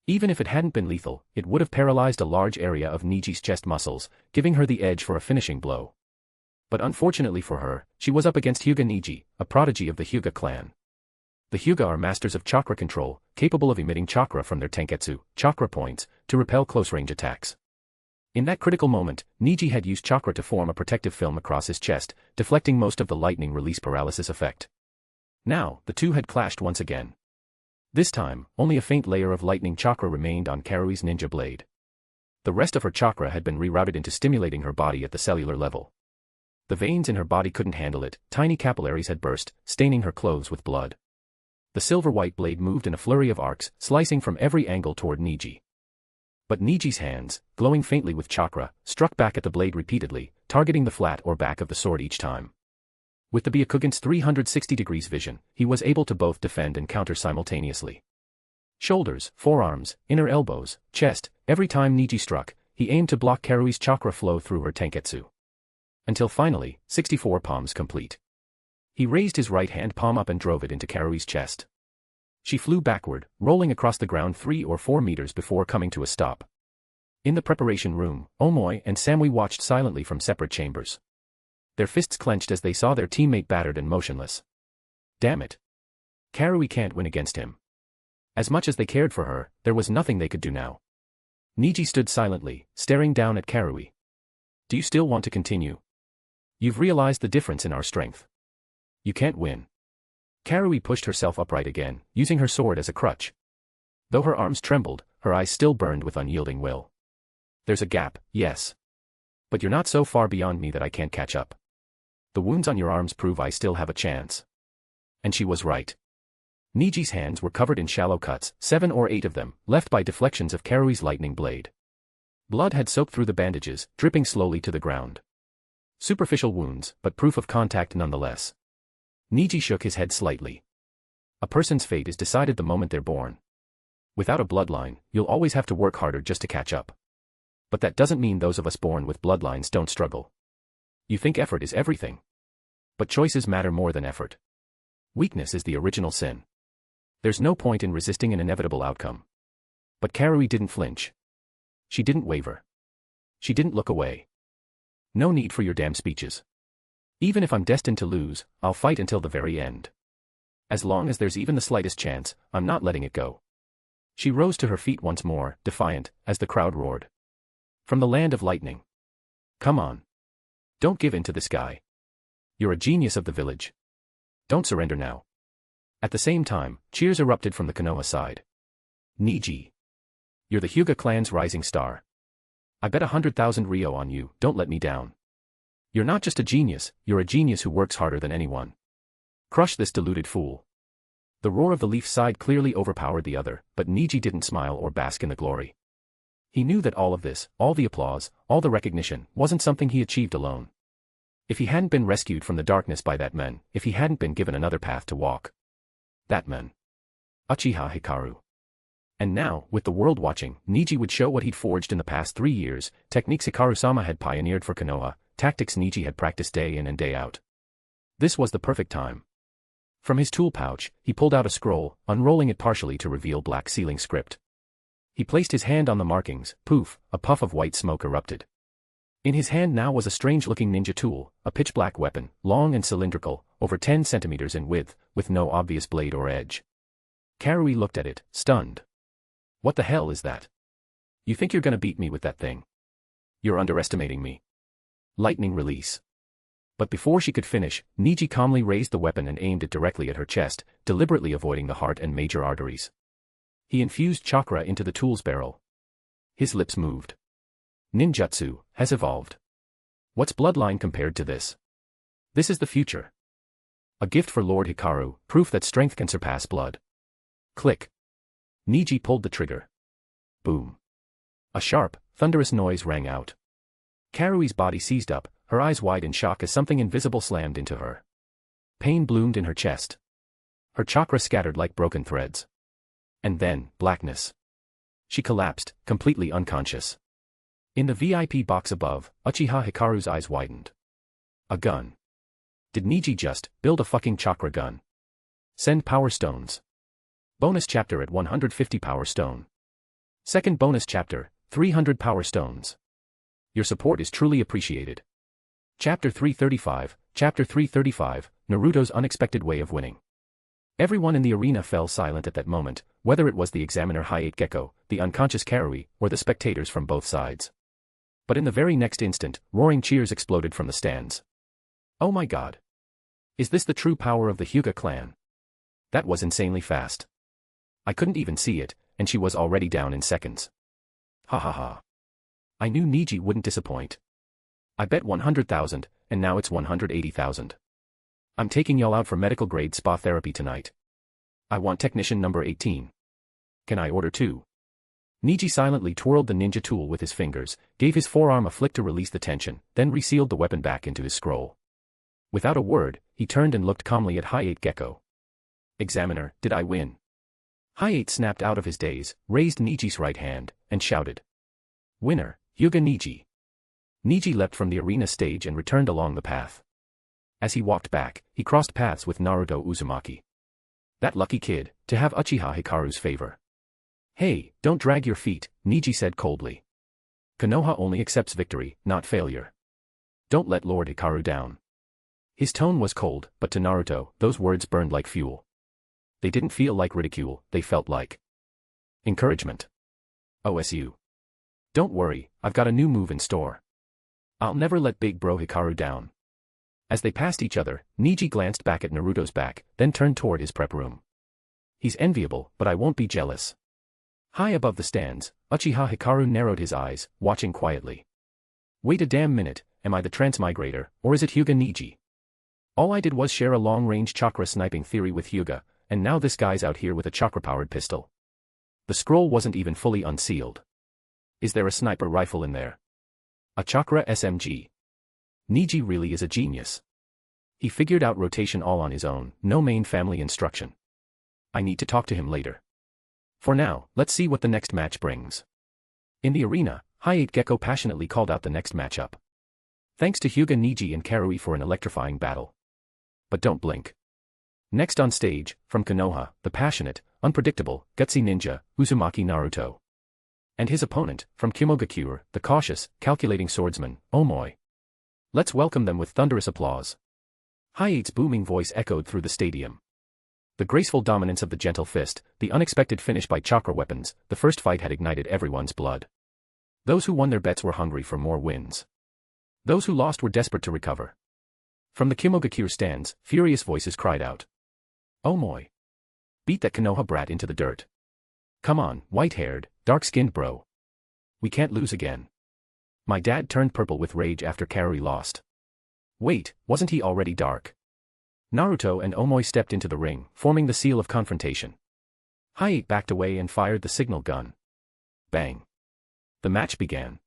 Even if it hadn't been lethal, it would have paralyzed a large area of Niji's chest muscles, giving her the edge for a finishing blow. But unfortunately for her, she was up against Hyuga Niji, a prodigy of the Hyuga clan. The Hyuga are masters of chakra control, capable of emitting chakra from their tenketsu, chakra points, to repel close-range attacks. In that critical moment, Niji had used chakra to form a protective film across his chest, deflecting most of the lightning release paralysis effect. Now, the two had clashed once again. This time, only a faint layer of lightning chakra remained on Karui's ninja blade. The rest of her chakra had been rerouted into stimulating her body at the cellular level. The veins in her body couldn't handle it, tiny capillaries had burst, staining her clothes with blood. The silver-white blade moved in a flurry of arcs, slicing from every angle toward Niji. But Niji's hands, glowing faintly with chakra, struck back at the blade repeatedly, targeting the flat or back of the sword each time. With the Byakugan's 360 degrees vision, he was able to both defend and counter simultaneously. Shoulders, forearms, inner elbows, chest, every time Niji struck, he aimed to block Karui's chakra flow through her tenketsu. Until finally, 64 palms complete. He raised his right hand palm up and drove it into Karui's chest. She flew backward, rolling across the ground 3 or 4 meters before coming to a stop. In the preparation room, Omoi and Samui watched silently from separate chambers. Their fists clenched as they saw their teammate battered and motionless. Damn it. Karui can't win against him. As much as they cared for her, there was nothing they could do now. Niji stood silently, staring down at Karui. Do you still want to continue? You've realized the difference in our strength. You can't win. Karui pushed herself upright again, using her sword as a crutch. Though her arms trembled, her eyes still burned with unyielding will. There's a gap, yes. But you're not so far beyond me that I can't catch up. The wounds on your arms prove I still have a chance. And she was right. Niji's hands were covered in shallow cuts, 7 or 8 of them, left by deflections of Karui's lightning blade. Blood had soaked through the bandages, dripping slowly to the ground. Superficial wounds, but proof of contact nonetheless. Niji shook his head slightly. A person's fate is decided the moment they're born. Without a bloodline, you'll always have to work harder just to catch up. But that doesn't mean those of us born with bloodlines don't struggle. You think effort is everything. But choices matter more than effort. Weakness is the original sin. There's no point in resisting an inevitable outcome. But Karui didn't flinch. She didn't waver. She didn't look away. No need for your damn speeches. Even if I'm destined to lose, I'll fight until the very end. As long as there's even the slightest chance, I'm not letting it go. She rose to her feet once more, defiant, as the crowd roared. From the land of lightning. Come on. Don't give in to this guy. You're a genius of the village. Don't surrender now. At the same time, cheers erupted from the Konoha side. Niji. You're the Hyuga clan's rising star. I bet 100,000 Ryo on you, don't let me down. You're not just a genius, you're a genius who works harder than anyone. Crush this deluded fool. The roar of the Leaf side clearly overpowered the other, but Niji didn't smile or bask in the glory. He knew that all of this, all the applause, all the recognition, wasn't something he achieved alone. If he hadn't been rescued from the darkness by that man, if he hadn't been given another path to walk. That man. Uchiha Hikaru. And now, with the world watching, Niji would show what he'd forged in the past 3 years, techniques Hikaru-sama had pioneered for Konoha, tactics Niji had practiced day in and day out. This was the perfect time. From his tool pouch, he pulled out a scroll, unrolling it partially to reveal black sealing script. He placed his hand on the markings, poof, a puff of white smoke erupted. In his hand now was a strange-looking ninja tool, a pitch-black weapon, long and cylindrical, over 10 centimeters in width, with no obvious blade or edge. Karui looked at it, stunned. What the hell is that? You think you're gonna beat me with that thing? You're underestimating me. Lightning release. But before she could finish, Niji calmly raised the weapon and aimed it directly at her chest, deliberately avoiding the heart and major arteries. He infused chakra into the tool's barrel. His lips moved. Ninjutsu has evolved. What's bloodline compared to this? This is the future. A gift for Lord Hikaru, proof that strength can surpass blood. Click. Niji pulled the trigger. Boom. A sharp, thunderous noise rang out. Karui's body seized up, her eyes wide in shock as something invisible slammed into her. Pain bloomed in her chest. Her chakra scattered like broken threads. And then, blackness. She collapsed, completely unconscious. In the VIP box above, Uchiha Hikaru's eyes widened. A gun. Did Niji just build a fucking chakra gun? Send power stones. Bonus chapter at 150 power stone. Second bonus chapter, 300 power stones. Your support is truly appreciated. Chapter 335, Naruto's unexpected way of winning. Everyone in the arena fell silent at that moment, whether it was the examiner Hayate Gecko, the unconscious Karui, or the spectators from both sides. But in the very next instant, roaring cheers exploded from the stands. Oh my god. Is this the true power of the Hyuga clan? That was insanely fast. I couldn't even see it, and she was already down in seconds. Ha ha ha. I knew Niji wouldn't disappoint. I bet 100,000, and now it's 180,000. I'm taking y'all out for medical grade spa therapy tonight. I want technician number 18. Can I order 2? Niji silently twirled the ninja tool with his fingers, gave his forearm a flick to release the tension, then resealed the weapon back into his scroll. Without a word, he turned and looked calmly at Hayate Gecko. Examiner, did I win? Hayate snapped out of his daze, raised Niji's right hand, and shouted. Winner, Hyuga Niji. Niji leapt from the arena stage and returned along the path. As he walked back, he crossed paths with Naruto Uzumaki. That lucky kid, to have Uchiha Hikaru's favor. Hey, don't drag your feet, Niji said coldly. Konoha only accepts victory, not failure. Don't let Lord Hikaru down. His tone was cold, but to Naruto, those words burned like fuel. They didn't feel like ridicule, they felt like encouragement. OSU. Don't worry, I've got a new move in store. I'll never let big bro Hikaru down. As they passed each other, Niji glanced back at Naruto's back, then turned toward his prep room. He's enviable, but I won't be jealous. High above the stands, Uchiha Hikaru narrowed his eyes, watching quietly. Wait a damn minute, am I the transmigrator, or is it Hyuga Niji? All I did was share a long-range chakra sniping theory with Hyuga, and now this guy's out here with a chakra-powered pistol. The scroll wasn't even fully unsealed. Is there a sniper rifle in there? A chakra SMG. Niji really is a genius. He figured out rotation all on his own, no main family instruction. I need to talk to him later. For now, let's see what the next match brings. In the arena, Hokage passionately called out the next matchup. Thanks to Hyuga Niji and Hikaru for an electrifying battle. But don't blink. Next on stage, from Konoha, the passionate, unpredictable, gutsy ninja, Uzumaki Naruto. And his opponent, from Mangekyō, the cautious, calculating swordsman, Omoi. Let's welcome them with thunderous applause. Hayate's booming voice echoed through the stadium. The graceful dominance of the gentle fist, the unexpected finish by chakra weapons, the first fight had ignited everyone's blood. Those who won their bets were hungry for more wins. Those who lost were desperate to recover. From the Mangekyō stands, furious voices cried out. Omoi. Beat that Konoha brat into the dirt. Come on, white-haired, dark-skinned bro. We can't lose again. My dad turned purple with rage after Hikaru lost. Wait, wasn't he already dark? Naruto and Omoi stepped into the ring, forming the seal of confrontation. Hayate backed away and fired the signal gun. Bang. The match began.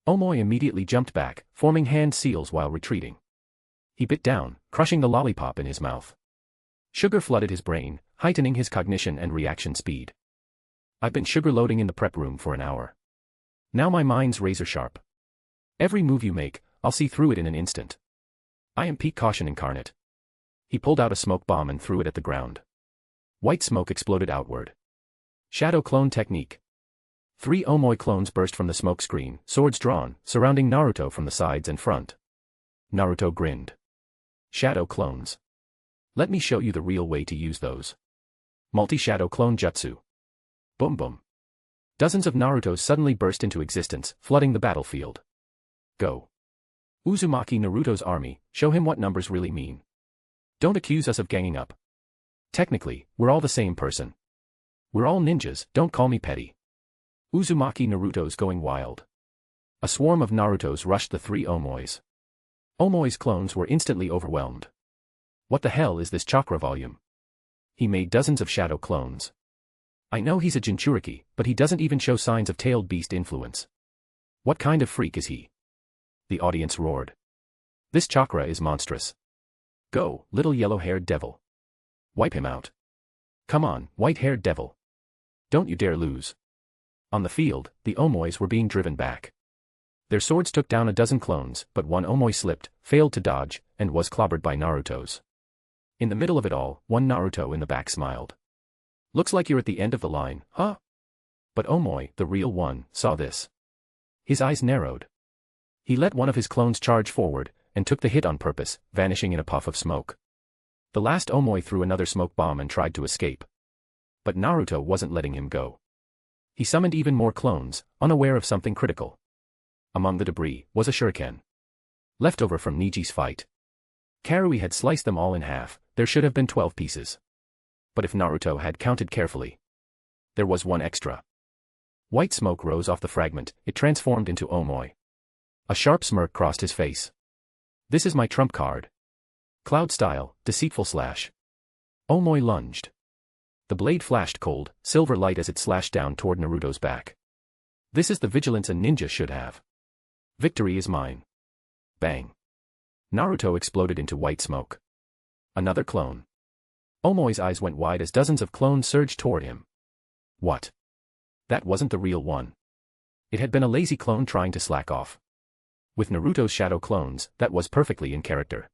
Omoi immediately jumped back, forming hand seals while retreating. He bit down, crushing the lollipop in his mouth. Sugar flooded his brain, heightening his cognition and reaction speed. I've been sugar loading in the prep room for an hour. Now my mind's razor sharp. Every move you make, I'll see through it in an instant. I am Pete Caution incarnate. He pulled out a smoke bomb and threw it at the ground. White smoke exploded outward. Shadow clone technique. 3 Omoi clones burst from the smoke screen, swords drawn, surrounding Naruto from the sides and front. Naruto grinned. Shadow clones. Let me show you the real way to use those. Multi-shadow clone jutsu. Boom boom. Dozens of Narutos suddenly burst into existence, flooding the battlefield. Go. Uzumaki Naruto's army, show him what numbers really mean. Don't accuse us of ganging up. Technically, we're all the same person. We're all ninjas, don't call me petty. Uzumaki Naruto's going wild. A swarm of Narutos rushed the 3 Omois. Omoi's clones were instantly overwhelmed. What the hell is this chakra volume? He made dozens of shadow clones. I know he's a Jinchuriki, but he doesn't even show signs of tailed beast influence. What kind of freak is he? The audience roared. This chakra is monstrous. Go, little yellow-haired devil. Wipe him out. Come on, white-haired devil. Don't you dare lose. On the field, the Omois were being driven back. Their swords took down a dozen clones, but one Omoi slipped, failed to dodge, and was clobbered by Naruto's. In the middle of it all, one Naruto in the back smiled. Looks like you're at the end of the line, huh? But Omoi, the real one, saw this. His eyes narrowed. He let one of his clones charge forward, and took the hit on purpose, vanishing in a puff of smoke. The last Omoi threw another smoke bomb and tried to escape. But Naruto wasn't letting him go. He summoned even more clones, unaware of something critical. Among the debris was a shuriken. Leftover from Niji's fight. Hikaru had sliced them all in half, there should have been 12 pieces. But if Naruto had counted carefully, there was one extra. White smoke rose off the fragment, it transformed into Omoi. A sharp smirk crossed his face. This is my trump card. Cloud style, deceitful slash. Omoi lunged. The blade flashed cold, silver light as it slashed down toward Naruto's back. This is the vigilance a ninja should have. Victory is mine. Bang. Naruto exploded into white smoke. Another clone. Omoi's eyes went wide as dozens of clones surged toward him. What? That wasn't the real one. It had been a lazy clone trying to slack off. With Naruto's shadow clones, that was perfectly in character.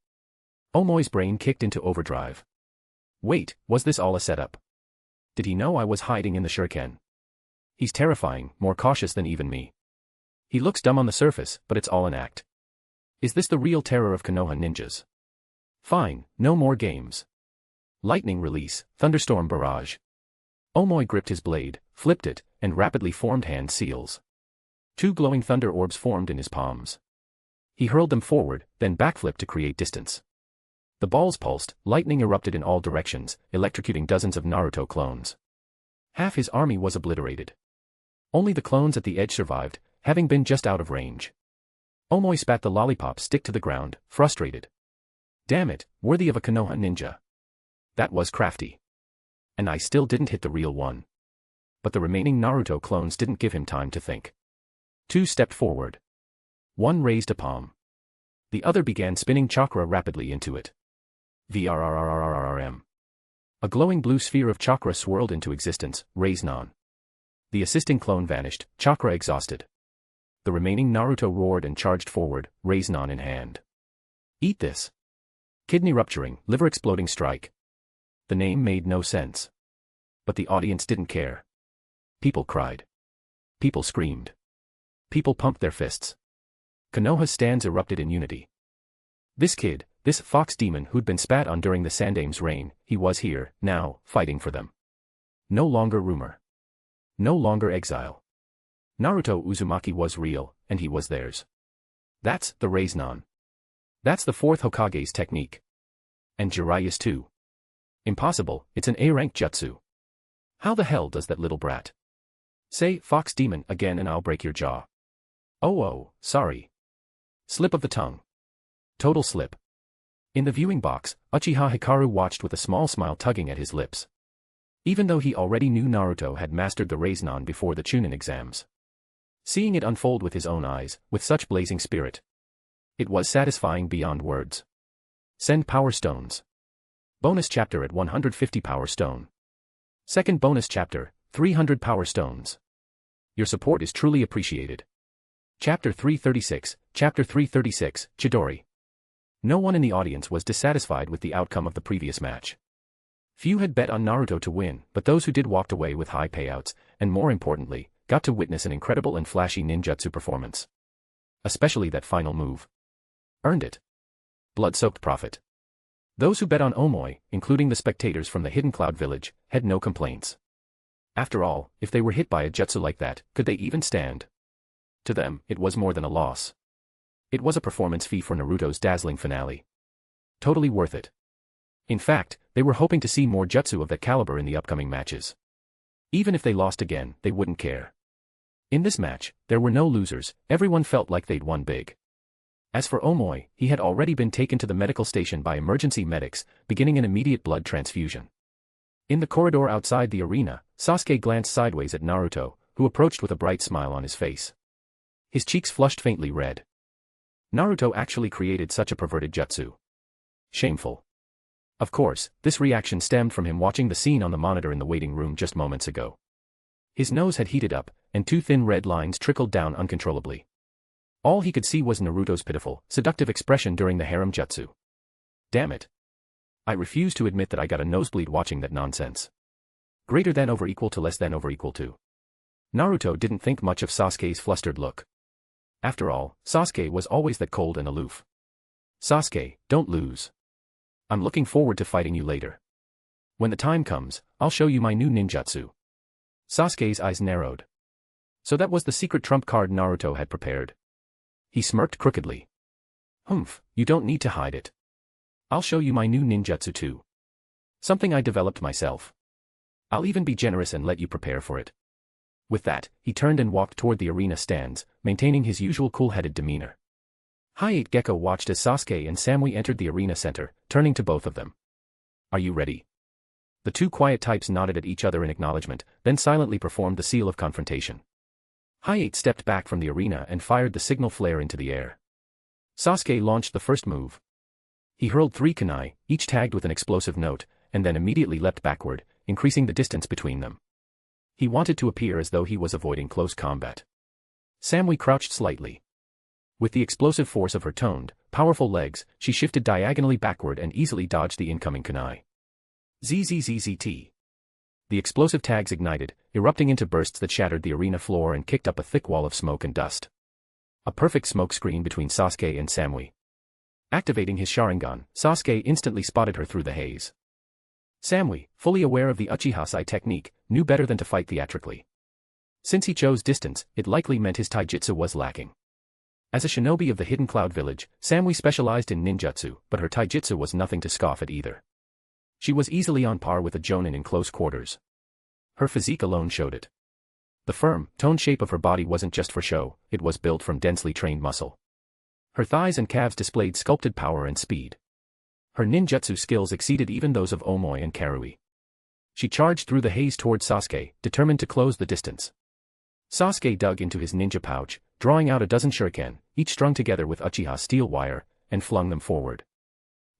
Omoi's brain kicked into overdrive. Wait, was this all a setup? Did he know I was hiding in the shuriken? He's terrifying, more cautious than even me. He looks dumb on the surface, but it's all an act. Is this the real terror of Konoha ninjas? Fine, no more games. Lightning release, thunderstorm barrage. Omoi gripped his blade, flipped it, and rapidly formed hand seals. 2 glowing thunder orbs formed in his palms. He hurled them forward, then backflipped to create distance. The balls pulsed, lightning erupted in all directions, electrocuting dozens of Naruto clones. Half his army was obliterated. Only the clones at the edge survived, having been just out of range. Omoi spat the lollipop stick to the ground, frustrated. Damn it, worthy of a Konoha ninja. That was crafty. And I still didn't hit the real one. But the remaining Naruto clones didn't give him time to think. Two stepped forward. One raised a palm. The other began spinning chakra rapidly into it. VRRRRRRM. A glowing blue sphere of chakra swirled into existence, Reisnon. The assisting clone vanished, chakra exhausted. The remaining Naruto roared and charged forward, Reisnon in hand. Eat this. Kidney rupturing, liver exploding strike. The name made no sense. But the audience didn't care. People cried. People screamed. People pumped their fists. Konoha's stands erupted in unity. This kid, this fox demon who'd been spat on during the Sandame's reign, he was here, now, fighting for them. No longer rumor. No longer exile. Naruto Uzumaki was real, and he was theirs. That's the Reisnon. That's the fourth Hokage's technique. And Jiraiya's too. Impossible, it's an A-rank jutsu. How the hell does that little brat? Say, fox demon, again and I'll break your jaw. Oh, sorry. Slip of the tongue. Total slip. In the viewing box, Uchiha Hikaru watched with a small smile tugging at his lips. Even though he already knew Naruto had mastered the Reisnon before the Chunin exams. Seeing it unfold with his own eyes, with such blazing spirit. It was satisfying beyond words. Send power stones. Bonus chapter at 150 power stone. Second bonus chapter, 300 power stones. Your support is truly appreciated. Chapter 336, Chidori. No one in the audience was dissatisfied with the outcome of the previous match. Few had bet on Naruto to win, but those who did walked away with high payouts, and more importantly, got to witness an incredible and flashy ninjutsu performance. Especially that final move. Earned it. Blood-soaked profit. Those who bet on Omoi, including the spectators from the Hidden Cloud Village, had no complaints. After all, if they were hit by a jutsu like that, could they even stand? To them, it was more than a loss. It was a performance fee for Naruto's dazzling finale. Totally worth it. In fact, they were hoping to see more jutsu of that caliber in the upcoming matches. Even if they lost again, they wouldn't care. In this match, there were no losers, everyone felt like they'd won big. As for Omoi, he had already been taken to the medical station by emergency medics, beginning an immediate blood transfusion. In the corridor outside the arena, Sasuke glanced sideways at Naruto, who approached with a bright smile on his face. His cheeks flushed faintly red. Naruto actually created such a perverted jutsu. Shameful. Of course, this reaction stemmed from him watching the scene on the monitor in the waiting room just moments ago. His nose had heated up, and two thin red lines trickled down uncontrollably. All he could see was Naruto's pitiful, seductive expression during the harem jutsu. Damn it. I refuse to admit that I got a nosebleed watching that nonsense. Greater than over equal to less than over equal to. Naruto didn't think much of Sasuke's flustered look. After all, Sasuke was always that cold and aloof. Sasuke, don't lose. I'm looking forward to fighting you later. When the time comes, I'll show you my new ninjutsu. Sasuke's eyes narrowed. So that was the secret trump card Naruto had prepared. He smirked crookedly. Humph, you don't need to hide it. I'll show you my new ninjutsu too. Something I developed myself. I'll even be generous and let you prepare for it. With that, he turned and walked toward the arena stands, maintaining his usual cool-headed demeanor. Hayate Gecko watched as Sasuke and Samui entered the arena center, turning to both of them. Are you ready? The two quiet types nodded at each other in acknowledgement, then silently performed the seal of confrontation. Hayate stepped back from the arena and fired the signal flare into the air. Sasuke launched the first move. He hurled 3 kunai, each tagged with an explosive note, and then immediately leapt backward, increasing the distance between them. He wanted to appear as though he was avoiding close combat. Samui crouched slightly. With the explosive force of her toned, powerful legs, she shifted diagonally backward and easily dodged the incoming kunai. ZZZZT. The explosive tags ignited, erupting into bursts that shattered the arena floor and kicked up a thick wall of smoke and dust. A perfect smokescreen between Sasuke and Samui. Activating his Sharingan, Sasuke instantly spotted her through the haze. Samui, fully aware of the Uchiha technique, knew better than to fight theatrically. Since he chose distance, it likely meant his taijutsu was lacking. As a shinobi of the Hidden Cloud Village, Samui specialized in ninjutsu, but her taijutsu was nothing to scoff at either. She was easily on par with a jonin in close quarters. Her physique alone showed it. The firm, toned shape of her body wasn't just for show, it was built from densely trained muscle. Her thighs and calves displayed sculpted power and speed. Her ninjutsu skills exceeded even those of Omoi and Karui. She charged through the haze toward Sasuke, determined to close the distance. Sasuke dug into his ninja pouch, drawing out a dozen shuriken, each strung together with Uchiha steel wire, and flung them forward.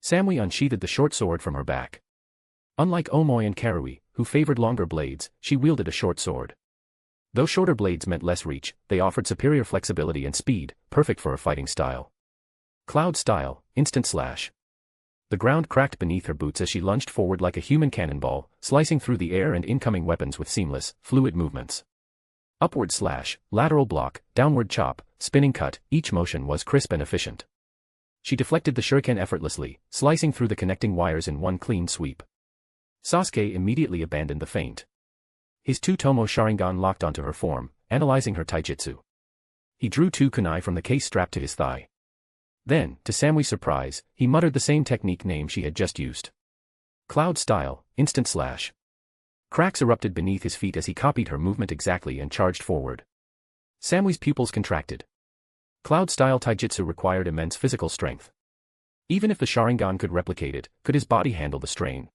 Samui unsheathed the short sword from her back. Unlike Omoi and Karui, who favored longer blades, she wielded a short sword. Though shorter blades meant less reach, they offered superior flexibility and speed, perfect for a fighting style. Cloud style, instant slash. The ground cracked beneath her boots as she lunged forward like a human cannonball, slicing through the air and incoming weapons with seamless, fluid movements. Upward slash, lateral block, downward chop, spinning cut, each motion was crisp and efficient. She deflected the shuriken effortlessly, slicing through the connecting wires in one clean sweep. Sasuke immediately abandoned the feint. His two-tomo Sharingan locked onto her form, analyzing her taijutsu. He drew two kunai from the case strapped to his thigh. Then, to Samui's surprise, he muttered the same technique name she had just used. Cloud style, instant slash. Cracks erupted beneath his feet as he copied her movement exactly and charged forward. Samui's pupils contracted. Cloud-style taijutsu required immense physical strength. Even if the Sharingan could replicate it, could his body handle the strain?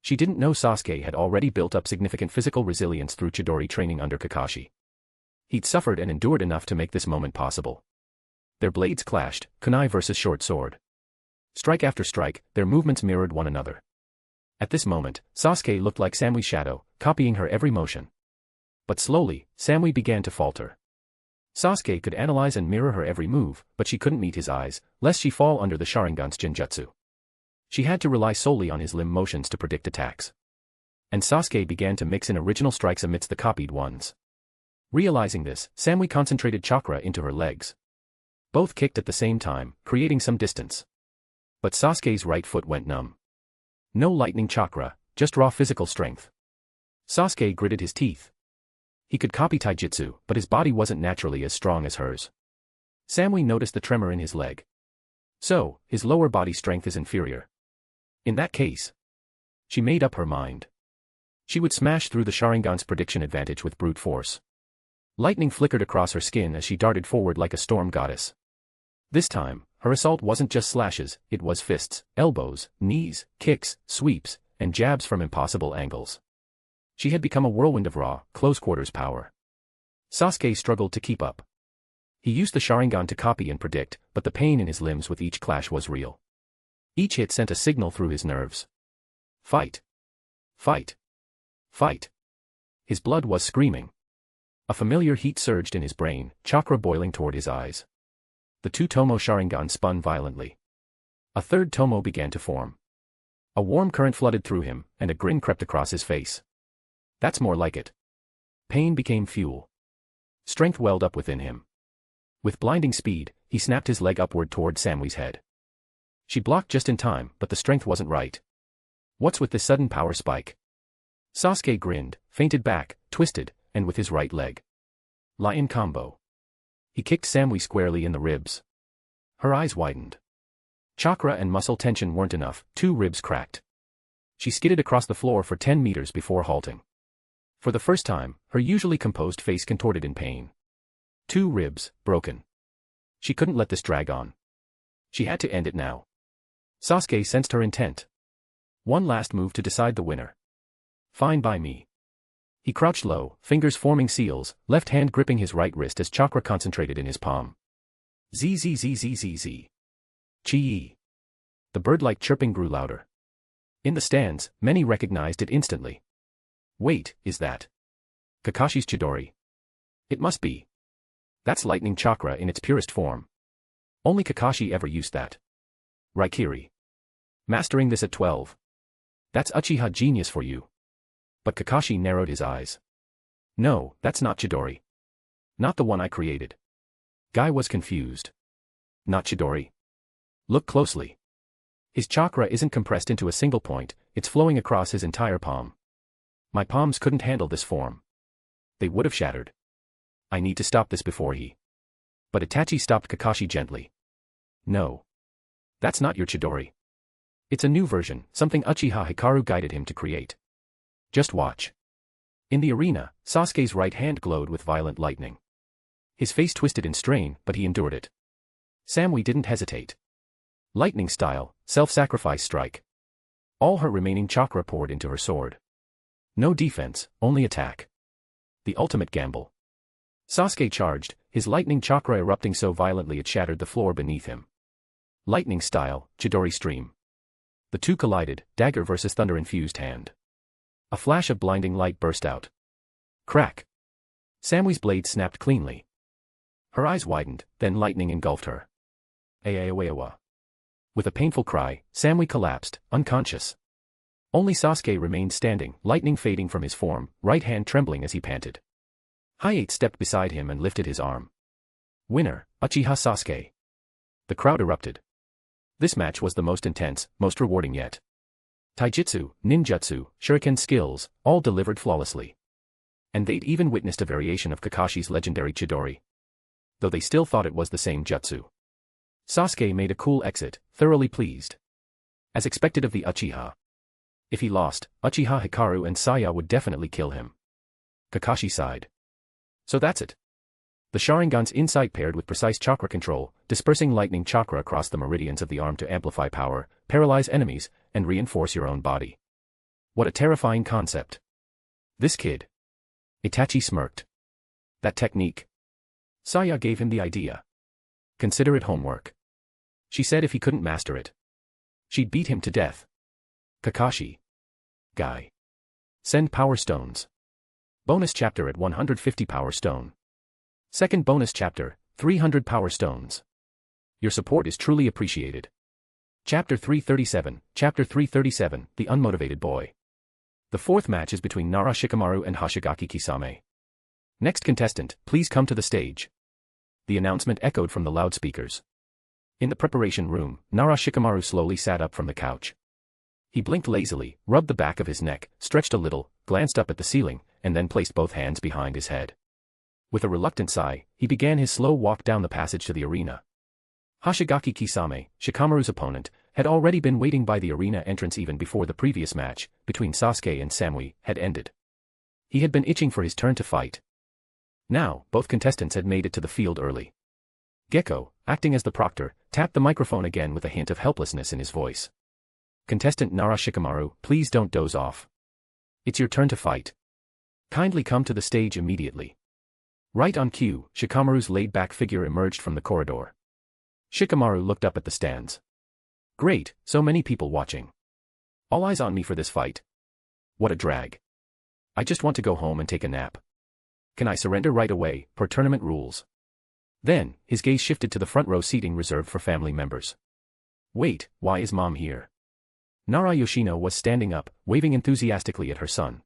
She didn't know Sasuke had already built up significant physical resilience through Chidori training under Kakashi. He'd suffered and endured enough to make this moment possible. Their blades clashed, kunai versus short sword. Strike after strike, their movements mirrored one another. At this moment, Sasuke looked like Samui's shadow, copying her every motion. But slowly, Samui began to falter. Sasuke could analyze and mirror her every move, but she couldn't meet his eyes, lest she fall under the Sharingan's Jinjutsu. She had to rely solely on his limb motions to predict attacks. And Sasuke began to mix in original strikes amidst the copied ones. Realizing this, Samui concentrated chakra into her legs. Both kicked at the same time, creating some distance. But Sasuke's right foot went numb. No lightning chakra, just raw physical strength. Sasuke gritted his teeth. He could copy taijutsu, but his body wasn't naturally as strong as hers. Samui noticed the tremor in his leg. So, his lower body strength is inferior. In that case, she made up her mind. She would smash through the Sharingan's prediction advantage with brute force. Lightning flickered across her skin as she darted forward like a storm goddess. This time, her assault wasn't just slashes, it was fists, elbows, knees, kicks, sweeps, and jabs from impossible angles. She had become a whirlwind of raw, close-quarters power. Sasuke struggled to keep up. He used the Sharingan to copy and predict, but the pain in his limbs with each clash was real. Each hit sent a signal through his nerves. Fight! Fight! Fight! His blood was screaming. A familiar heat surged in his brain, chakra boiling toward his eyes. The two Tomo Sharingan spun violently. A third Tomo began to form. A warm current flooded through him, and a grin crept across his face. That's more like it. Pain became fuel. Strength welled up within him. With blinding speed, he snapped his leg upward toward Samui's head. She blocked just in time, but the strength wasn't right. What's with this sudden power spike? Sasuke grinned, feinted back, twisted, and with his right leg. Lion combo. He kicked Samui squarely in the ribs. Her eyes widened. Chakra and muscle tension weren't enough, 2 ribs cracked. She skidded across the floor for 10 meters before halting. For the first time, her usually composed face contorted in pain. 2 ribs, broken. She couldn't let this drag on. She had to end it now. Sasuke sensed her intent. One last move to decide the winner. Fine by me. He crouched low, fingers forming seals, left hand gripping his right wrist as chakra concentrated in his palm. Zzzzzzz. Chi. The bird-like chirping grew louder. In the stands, many recognized it instantly. Wait, is that Kakashi's Chidori? It must be. That's lightning chakra in its purest form. Only Kakashi ever used that. Raikiri. Mastering this at 12. That's Uchiha genius for you. But Kakashi narrowed his eyes. No, that's not Chidori. Not the one I created. Guy was confused. Not Chidori. Look closely. His chakra isn't compressed into a single point, it's flowing across his entire palm. My palms couldn't handle this form. They would have shattered. I need to stop this before he. But Itachi stopped Kakashi gently. No. That's not your Chidori. It's a new version, something Uchiha Hikaru guided him to create. Just watch. In the arena, Sasuke's right hand glowed with violent lightning. His face twisted in strain, but he endured it. Samui didn't hesitate. Lightning style, self-sacrifice strike. All her remaining chakra poured into her sword. No defense, only attack. The ultimate gamble. Sasuke charged, his lightning chakra erupting so violently it shattered the floor beneath him. Lightning style, Chidori stream. The two collided, dagger versus thunder-infused hand. A flash of blinding light burst out. Crack. Samui's blade snapped cleanly. Her eyes widened, then lightning engulfed her. Ayawayawa. With a painful cry, Samui collapsed, unconscious. Only Sasuke remained standing, lightning fading from his form, right hand trembling as he panted. Hayate stepped beside him and lifted his arm. Winner, Uchiha Sasuke. The crowd erupted. This match was the most intense, most rewarding yet. Taijutsu, ninjutsu, shuriken skills, all delivered flawlessly. And they'd even witnessed a variation of Kakashi's legendary Chidori. Though they still thought it was the same jutsu. Sasuke made a cool exit, thoroughly pleased. As expected of the Uchiha. If he lost, Uchiha Hikaru and Saya would definitely kill him. Kakashi sighed. So that's it. The Sharingan's insight paired with precise chakra control, dispersing lightning chakra across the meridians of the arm to amplify power, paralyze enemies, and reinforce your own body. What a terrifying concept. This kid. Itachi smirked. That technique. Saya gave him the idea. Consider it homework. She said if he couldn't master it, she'd beat him to death. Kakashi. Guy. Send power stones. Bonus chapter at 150 power stone. Second bonus chapter, 300 power stones. Your support is truly appreciated. Chapter 337, The Unmotivated Boy. The fourth match is between Nara Shikamaru and Hoshigaki Kisame. Next contestant, please come to the stage. The announcement echoed from the loudspeakers. In the preparation room, Nara Shikamaru slowly sat up from the couch. He blinked lazily, rubbed the back of his neck, stretched a little, glanced up at the ceiling, and then placed both hands behind his head. With a reluctant sigh, he began his slow walk down the passage to the arena. Hoshigaki Kisame, Shikamaru's opponent, had already been waiting by the arena entrance even before the previous match, between Sasuke and Samui, had ended. He had been itching for his turn to fight. Now, both contestants had made it to the field early. Gekko, acting as the proctor, tapped the microphone again with a hint of helplessness in his voice. Contestant Nara Shikamaru, please don't doze off. It's your turn to fight. Kindly come to the stage immediately. Right on cue, Shikamaru's laid-back figure emerged from the corridor. Shikamaru looked up at the stands. Great, so many people watching. All eyes on me for this fight. What a drag. I just want to go home and take a nap. Can I surrender right away, per tournament rules? Then, his gaze shifted to the front row seating reserved for family members. Wait, why is Mom here? Nara Yoshino was standing up, waving enthusiastically at her son.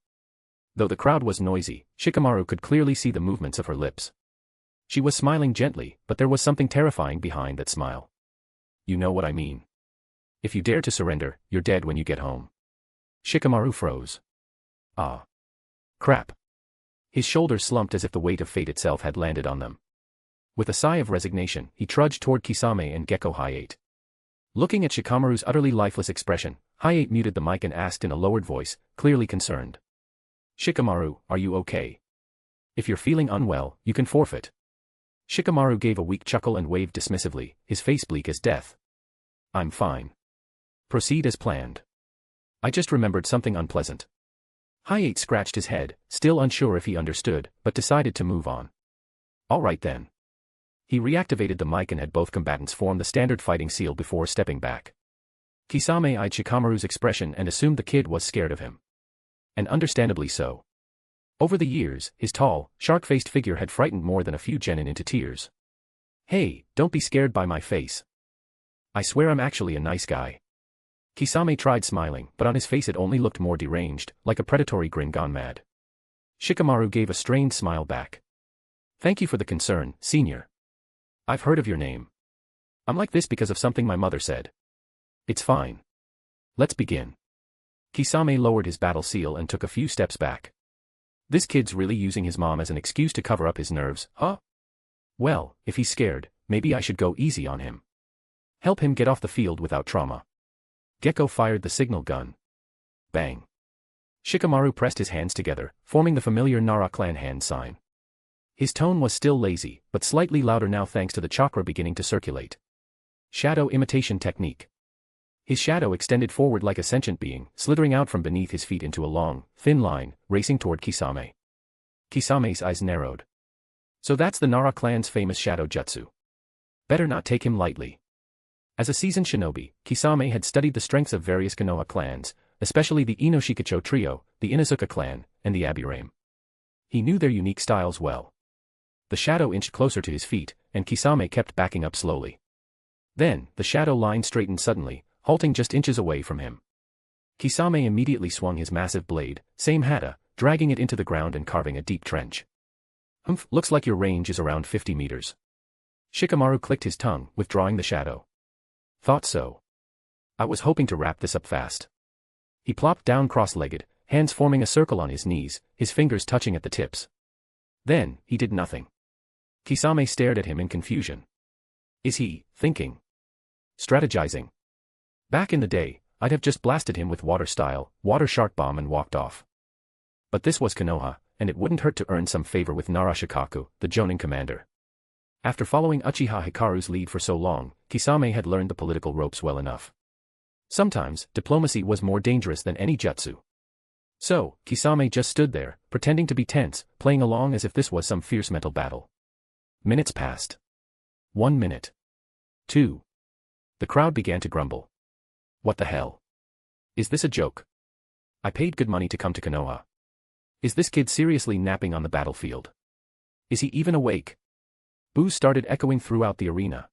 Though the crowd was noisy, Shikamaru could clearly see the movements of her lips. She was smiling gently, but there was something terrifying behind that smile. You know what I mean. If you dare to surrender, you're dead when you get home. Shikamaru froze. Ah. Crap. His shoulders slumped as if the weight of fate itself had landed on them. With a sigh of resignation, he trudged toward Kisame and Gekko Hayate. Looking at Shikamaru's utterly lifeless expression, Hayate muted the mic and asked in a lowered voice, clearly concerned. Shikamaru, are you okay? If you're feeling unwell, you can forfeit. Shikamaru gave a weak chuckle and waved dismissively, his face bleak as death. I'm fine. Proceed as planned. I just remembered something unpleasant. Hayate scratched his head, still unsure if he understood, but decided to move on. All right then. He reactivated the mic and had both combatants form the standard fighting seal before stepping back. Kisame eyed Shikamaru's expression and assumed the kid was scared of him. And understandably so. Over the years, his tall, shark-faced figure had frightened more than a few genin into tears. Hey, don't be scared by my face. I swear I'm actually a nice guy. Kisame tried smiling, but on his face it only looked more deranged, like a predatory grin gone mad. Shikamaru gave a strained smile back. Thank you for the concern, senior. I've heard of your name. I'm like this because of something my mother said. It's fine. Let's begin. Kisame lowered his battle seal and took a few steps back. This kid's really using his mom as an excuse to cover up his nerves, huh? Well, if he's scared, maybe I should go easy on him. Help him get off the field without trauma. Gekko fired the signal gun. Bang. Shikamaru pressed his hands together, forming the familiar Nara clan hand sign. His tone was still lazy, but slightly louder now thanks to the chakra beginning to circulate. Shadow imitation technique. His shadow extended forward like a sentient being, slithering out from beneath his feet into a long, thin line, racing toward Kisame. Kisame's eyes narrowed. So that's the Nara clan's famous shadow jutsu. Better not take him lightly. As a seasoned shinobi, Kisame had studied the strengths of various Konoha clans, especially the Inoshikacho trio, the Inuzuka clan, and the Aburame. He knew their unique styles well. The shadow inched closer to his feet, and Kisame kept backing up slowly. Then, the shadow line straightened suddenly, halting just inches away from him. Kisame immediately swung his massive blade, same hata, dragging it into the ground and carving a deep trench. Looks like your range is around 50 meters. Shikamaru clicked his tongue, withdrawing the shadow. Thought so. I was hoping to wrap this up fast. He plopped down cross-legged, hands forming a circle on his knees, his fingers touching at the tips. Then, he did nothing. Kisame stared at him in confusion. Is he thinking? Strategizing? Back in the day, I'd have just blasted him with water shark bomb and walked off. But this was Konoha, and it wouldn't hurt to earn some favor with Nara Shikaku, the Jonin commander. After following Uchiha Hikaru's lead for so long, Kisame had learned the political ropes well enough. Sometimes, diplomacy was more dangerous than any jutsu. So, Kisame just stood there, pretending to be tense, playing along as if this was some fierce mental battle. Minutes passed. 1 minute. 2. The crowd began to grumble. What the hell? Is this a joke? I paid good money to come to Konoha. Is this kid seriously napping on the battlefield? Is he even awake? Boos started echoing throughout the arena.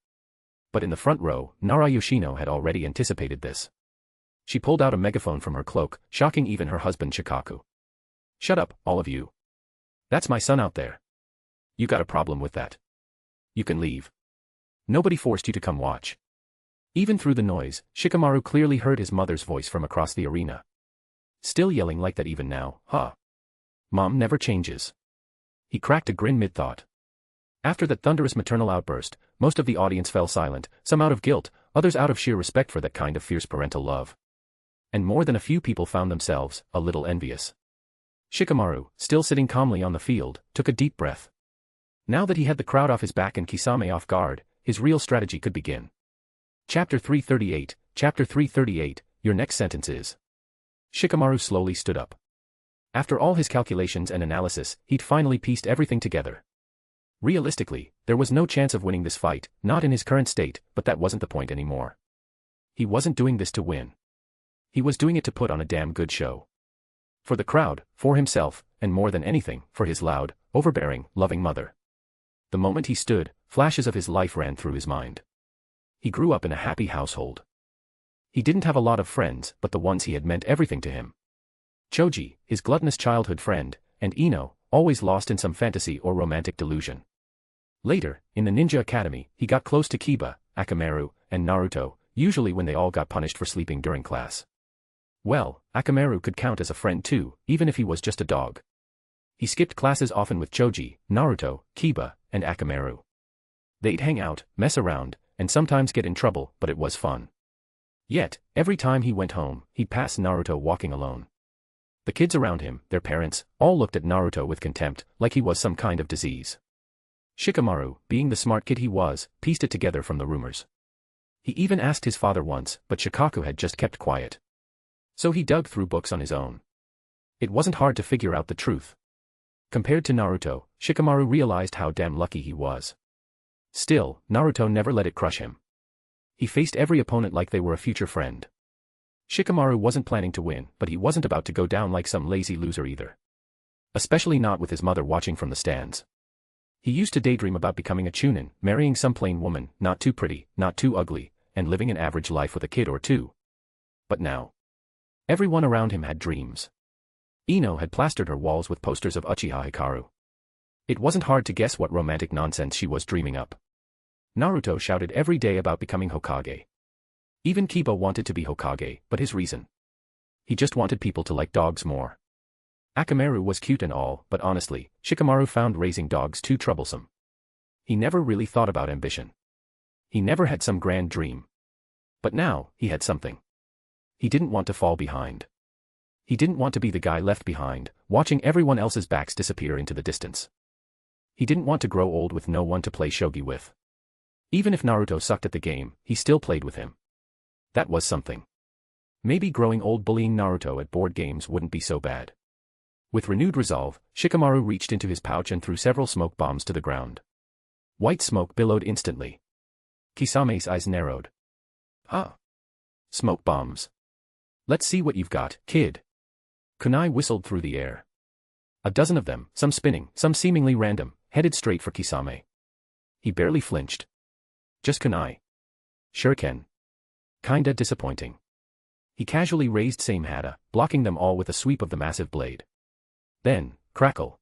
But in the front row, Nara Yoshino had already anticipated this. She pulled out a megaphone from her cloak, shocking even her husband Shikaku. Shut up, all of you. That's my son out there. You got a problem with that? You can leave. Nobody forced you to come watch. Even through the noise, Shikamaru clearly heard his mother's voice from across the arena. Still yelling like that even now, huh? Mom never changes. He cracked a grin mid-thought. After that thunderous maternal outburst, most of the audience fell silent, some out of guilt, others out of sheer respect for that kind of fierce parental love. And more than a few people found themselves a little envious. Shikamaru, still sitting calmly on the field, took a deep breath. Now that he had the crowd off his back and Kisame off guard, his real strategy could begin. Chapter 338, your next sentence is. Shikamaru slowly stood up. After all his calculations and analysis, he'd finally pieced everything together. Realistically, there was no chance of winning this fight, not in his current state, but that wasn't the point anymore. He wasn't doing this to win. He was doing it to put on a damn good show. For the crowd, for himself, and more than anything, for his loud, overbearing, loving mother. The moment he stood, flashes of his life ran through his mind. He grew up in a happy household. He didn't have a lot of friends, but the ones he had meant everything to him. Choji, his gluttonous childhood friend, and Ino, always lost in some fantasy or romantic delusion. Later, in the ninja academy, he got close to Kiba, Akamaru, and Naruto, usually when they all got punished for sleeping during class. Well, Akamaru could count as a friend too, even if he was just a dog. He skipped classes often with Choji, Naruto, Kiba, and Akamaru. They'd hang out, mess around, and sometimes get in trouble, but it was fun. Yet, every time he went home, he'd pass Naruto walking alone. The kids around him, their parents, all looked at Naruto with contempt, like he was some kind of disease. Shikamaru, being the smart kid he was, pieced it together from the rumors. He even asked his father once, but Shikaku had just kept quiet. So he dug through books on his own. It wasn't hard to figure out the truth. Compared to Naruto, Shikamaru realized how damn lucky he was. Still, Naruto never let it crush him. He faced every opponent like they were a future friend. Shikamaru wasn't planning to win, but he wasn't about to go down like some lazy loser either. Especially not with his mother watching from the stands. He used to daydream about becoming a chunin, marrying some plain woman, not too pretty, not too ugly, and living an average life with a kid or two. But now, everyone around him had dreams. Ino had plastered her walls with posters of Uchiha Hikaru. It wasn't hard to guess what romantic nonsense she was dreaming up. Naruto shouted every day about becoming Hokage. Even Kiba wanted to be Hokage, but his reason? He just wanted people to like dogs more. Akamaru was cute and all, but honestly, Shikamaru found raising dogs too troublesome. He never really thought about ambition. He never had some grand dream. But now, he had something. He didn't want to fall behind. He didn't want to be the guy left behind, watching everyone else's backs disappear into the distance. He didn't want to grow old with no one to play shogi with. Even if Naruto sucked at the game, he still played with him. That was something. Maybe growing old bullying Naruto at board games wouldn't be so bad. With renewed resolve, Shikamaru reached into his pouch and threw several smoke bombs to the ground. White smoke billowed instantly. Kisame's eyes narrowed. Ah. Smoke bombs. Let's see what you've got, kid. Kunai whistled through the air. A dozen of them, some spinning, some seemingly random, headed straight for Kisame. He barely flinched. Just kunai. Shuriken. Kinda disappointing. He casually raised same hata, blocking them all with a sweep of the massive blade. Then, crackle.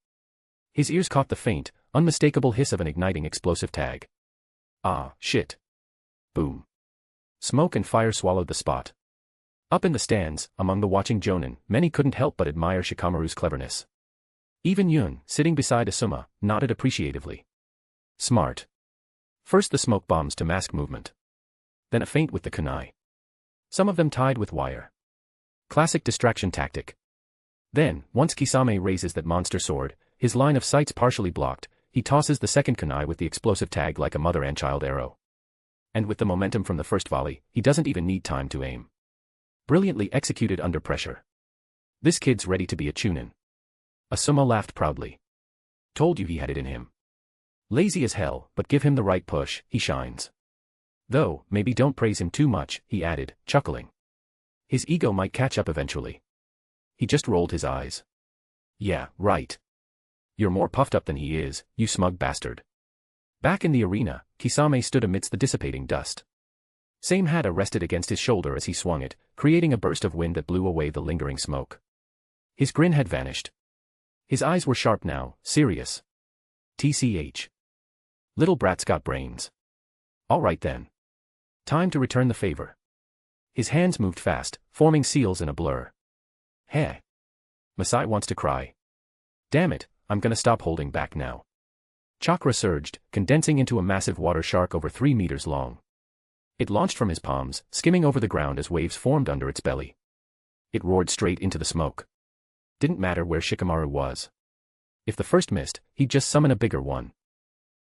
His ears caught the faint, unmistakable hiss of an igniting explosive tag. Ah, shit. Boom. Smoke and fire swallowed the spot. Up in the stands, among the watching jonin, many couldn't help but admire Shikamaru's cleverness. Even Yun, sitting beside Asuma, nodded appreciatively. Smart. First the smoke bombs to mask movement. Then a feint with the kunai. Some of them tied with wire. Classic distraction tactic. Then, once Kisame raises that monster sword, his line of sight's partially blocked, he tosses the second kunai with the explosive tag like a mother and child arrow. And with the momentum from the first volley, he doesn't even need time to aim. Brilliantly executed under pressure. This kid's ready to be a chunin. Asuma laughed proudly. Told you he had it in him. Lazy as hell, but give him the right push, he shines. Though, maybe don't praise him too much, he added, chuckling. His ego might catch up eventually. He just rolled his eyes. Yeah, right. You're more puffed up than he is, you smug bastard. Back in the arena, Kisame stood amidst the dissipating dust. Same hata rested against his shoulder as he swung it, creating a burst of wind that blew away the lingering smoke. His grin had vanished. His eyes were sharp now, serious. TCH. Little brat's got brains. All right then. Time to return the favor. His hands moved fast, forming seals in a blur. Heh. Masai wants to cry. Damn it, I'm gonna stop holding back now. Chakra surged, condensing into a massive water shark over 3 meters long. It launched from his palms, skimming over the ground as waves formed under its belly. It roared straight into the smoke. Didn't matter where Shikamaru was. If the first missed, he'd just summon a bigger one.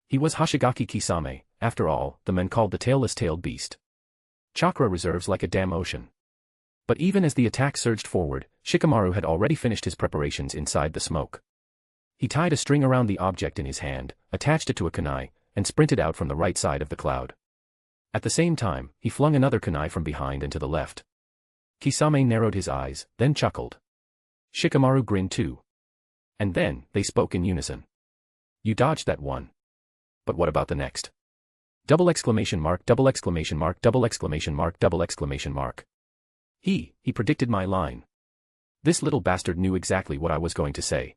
He was Hoshigaki Kisame, after all, the men called the tailless-tailed beast. Chakra reserves like a damn ocean. But even as the attack surged forward, Shikamaru had already finished his preparations inside the smoke. He tied a string around the object in his hand, attached it to a kunai, and sprinted out from the right side of the cloud. At the same time, he flung another kunai from behind and to the left. Kisame narrowed his eyes, then chuckled. Shikamaru grinned too. And then, they spoke in unison. You dodged that one. But what about the next? Double exclamation mark, double exclamation mark, double exclamation mark, double exclamation mark. He predicted my line. This little bastard knew exactly what I was going to say.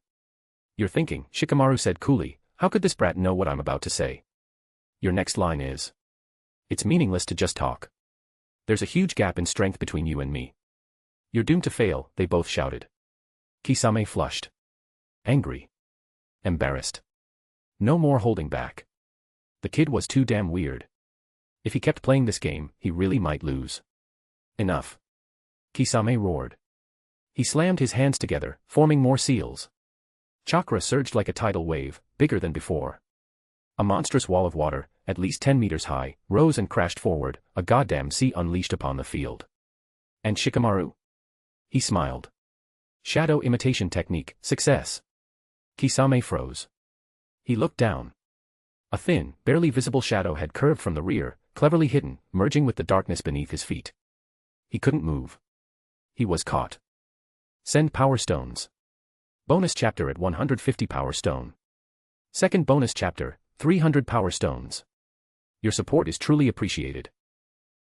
You're thinking, Shikamaru said coolly, how could this brat know what I'm about to say? Your next line is. It's meaningless to just talk. There's a huge gap in strength between you and me. You're doomed to fail, they both shouted. Kisame flushed. Angry. Embarrassed. No more holding back. The kid was too damn weird. If he kept playing this game, he really might lose. Enough. Kisame roared. He slammed his hands together, forming more seals. Chakra surged like a tidal wave, bigger than before. A monstrous wall of water, at least 10 meters high, rose and crashed forward, a goddamn sea unleashed upon the field. And Shikamaru? He smiled. Shadow imitation technique, success. Kisame froze. He looked down. A thin, barely visible shadow had curved from the rear, cleverly hidden, merging with the darkness beneath his feet. He couldn't move. He was caught. Send power stones. Bonus chapter at 150 power stone. Second bonus chapter, 300 power stones. Your support is truly appreciated.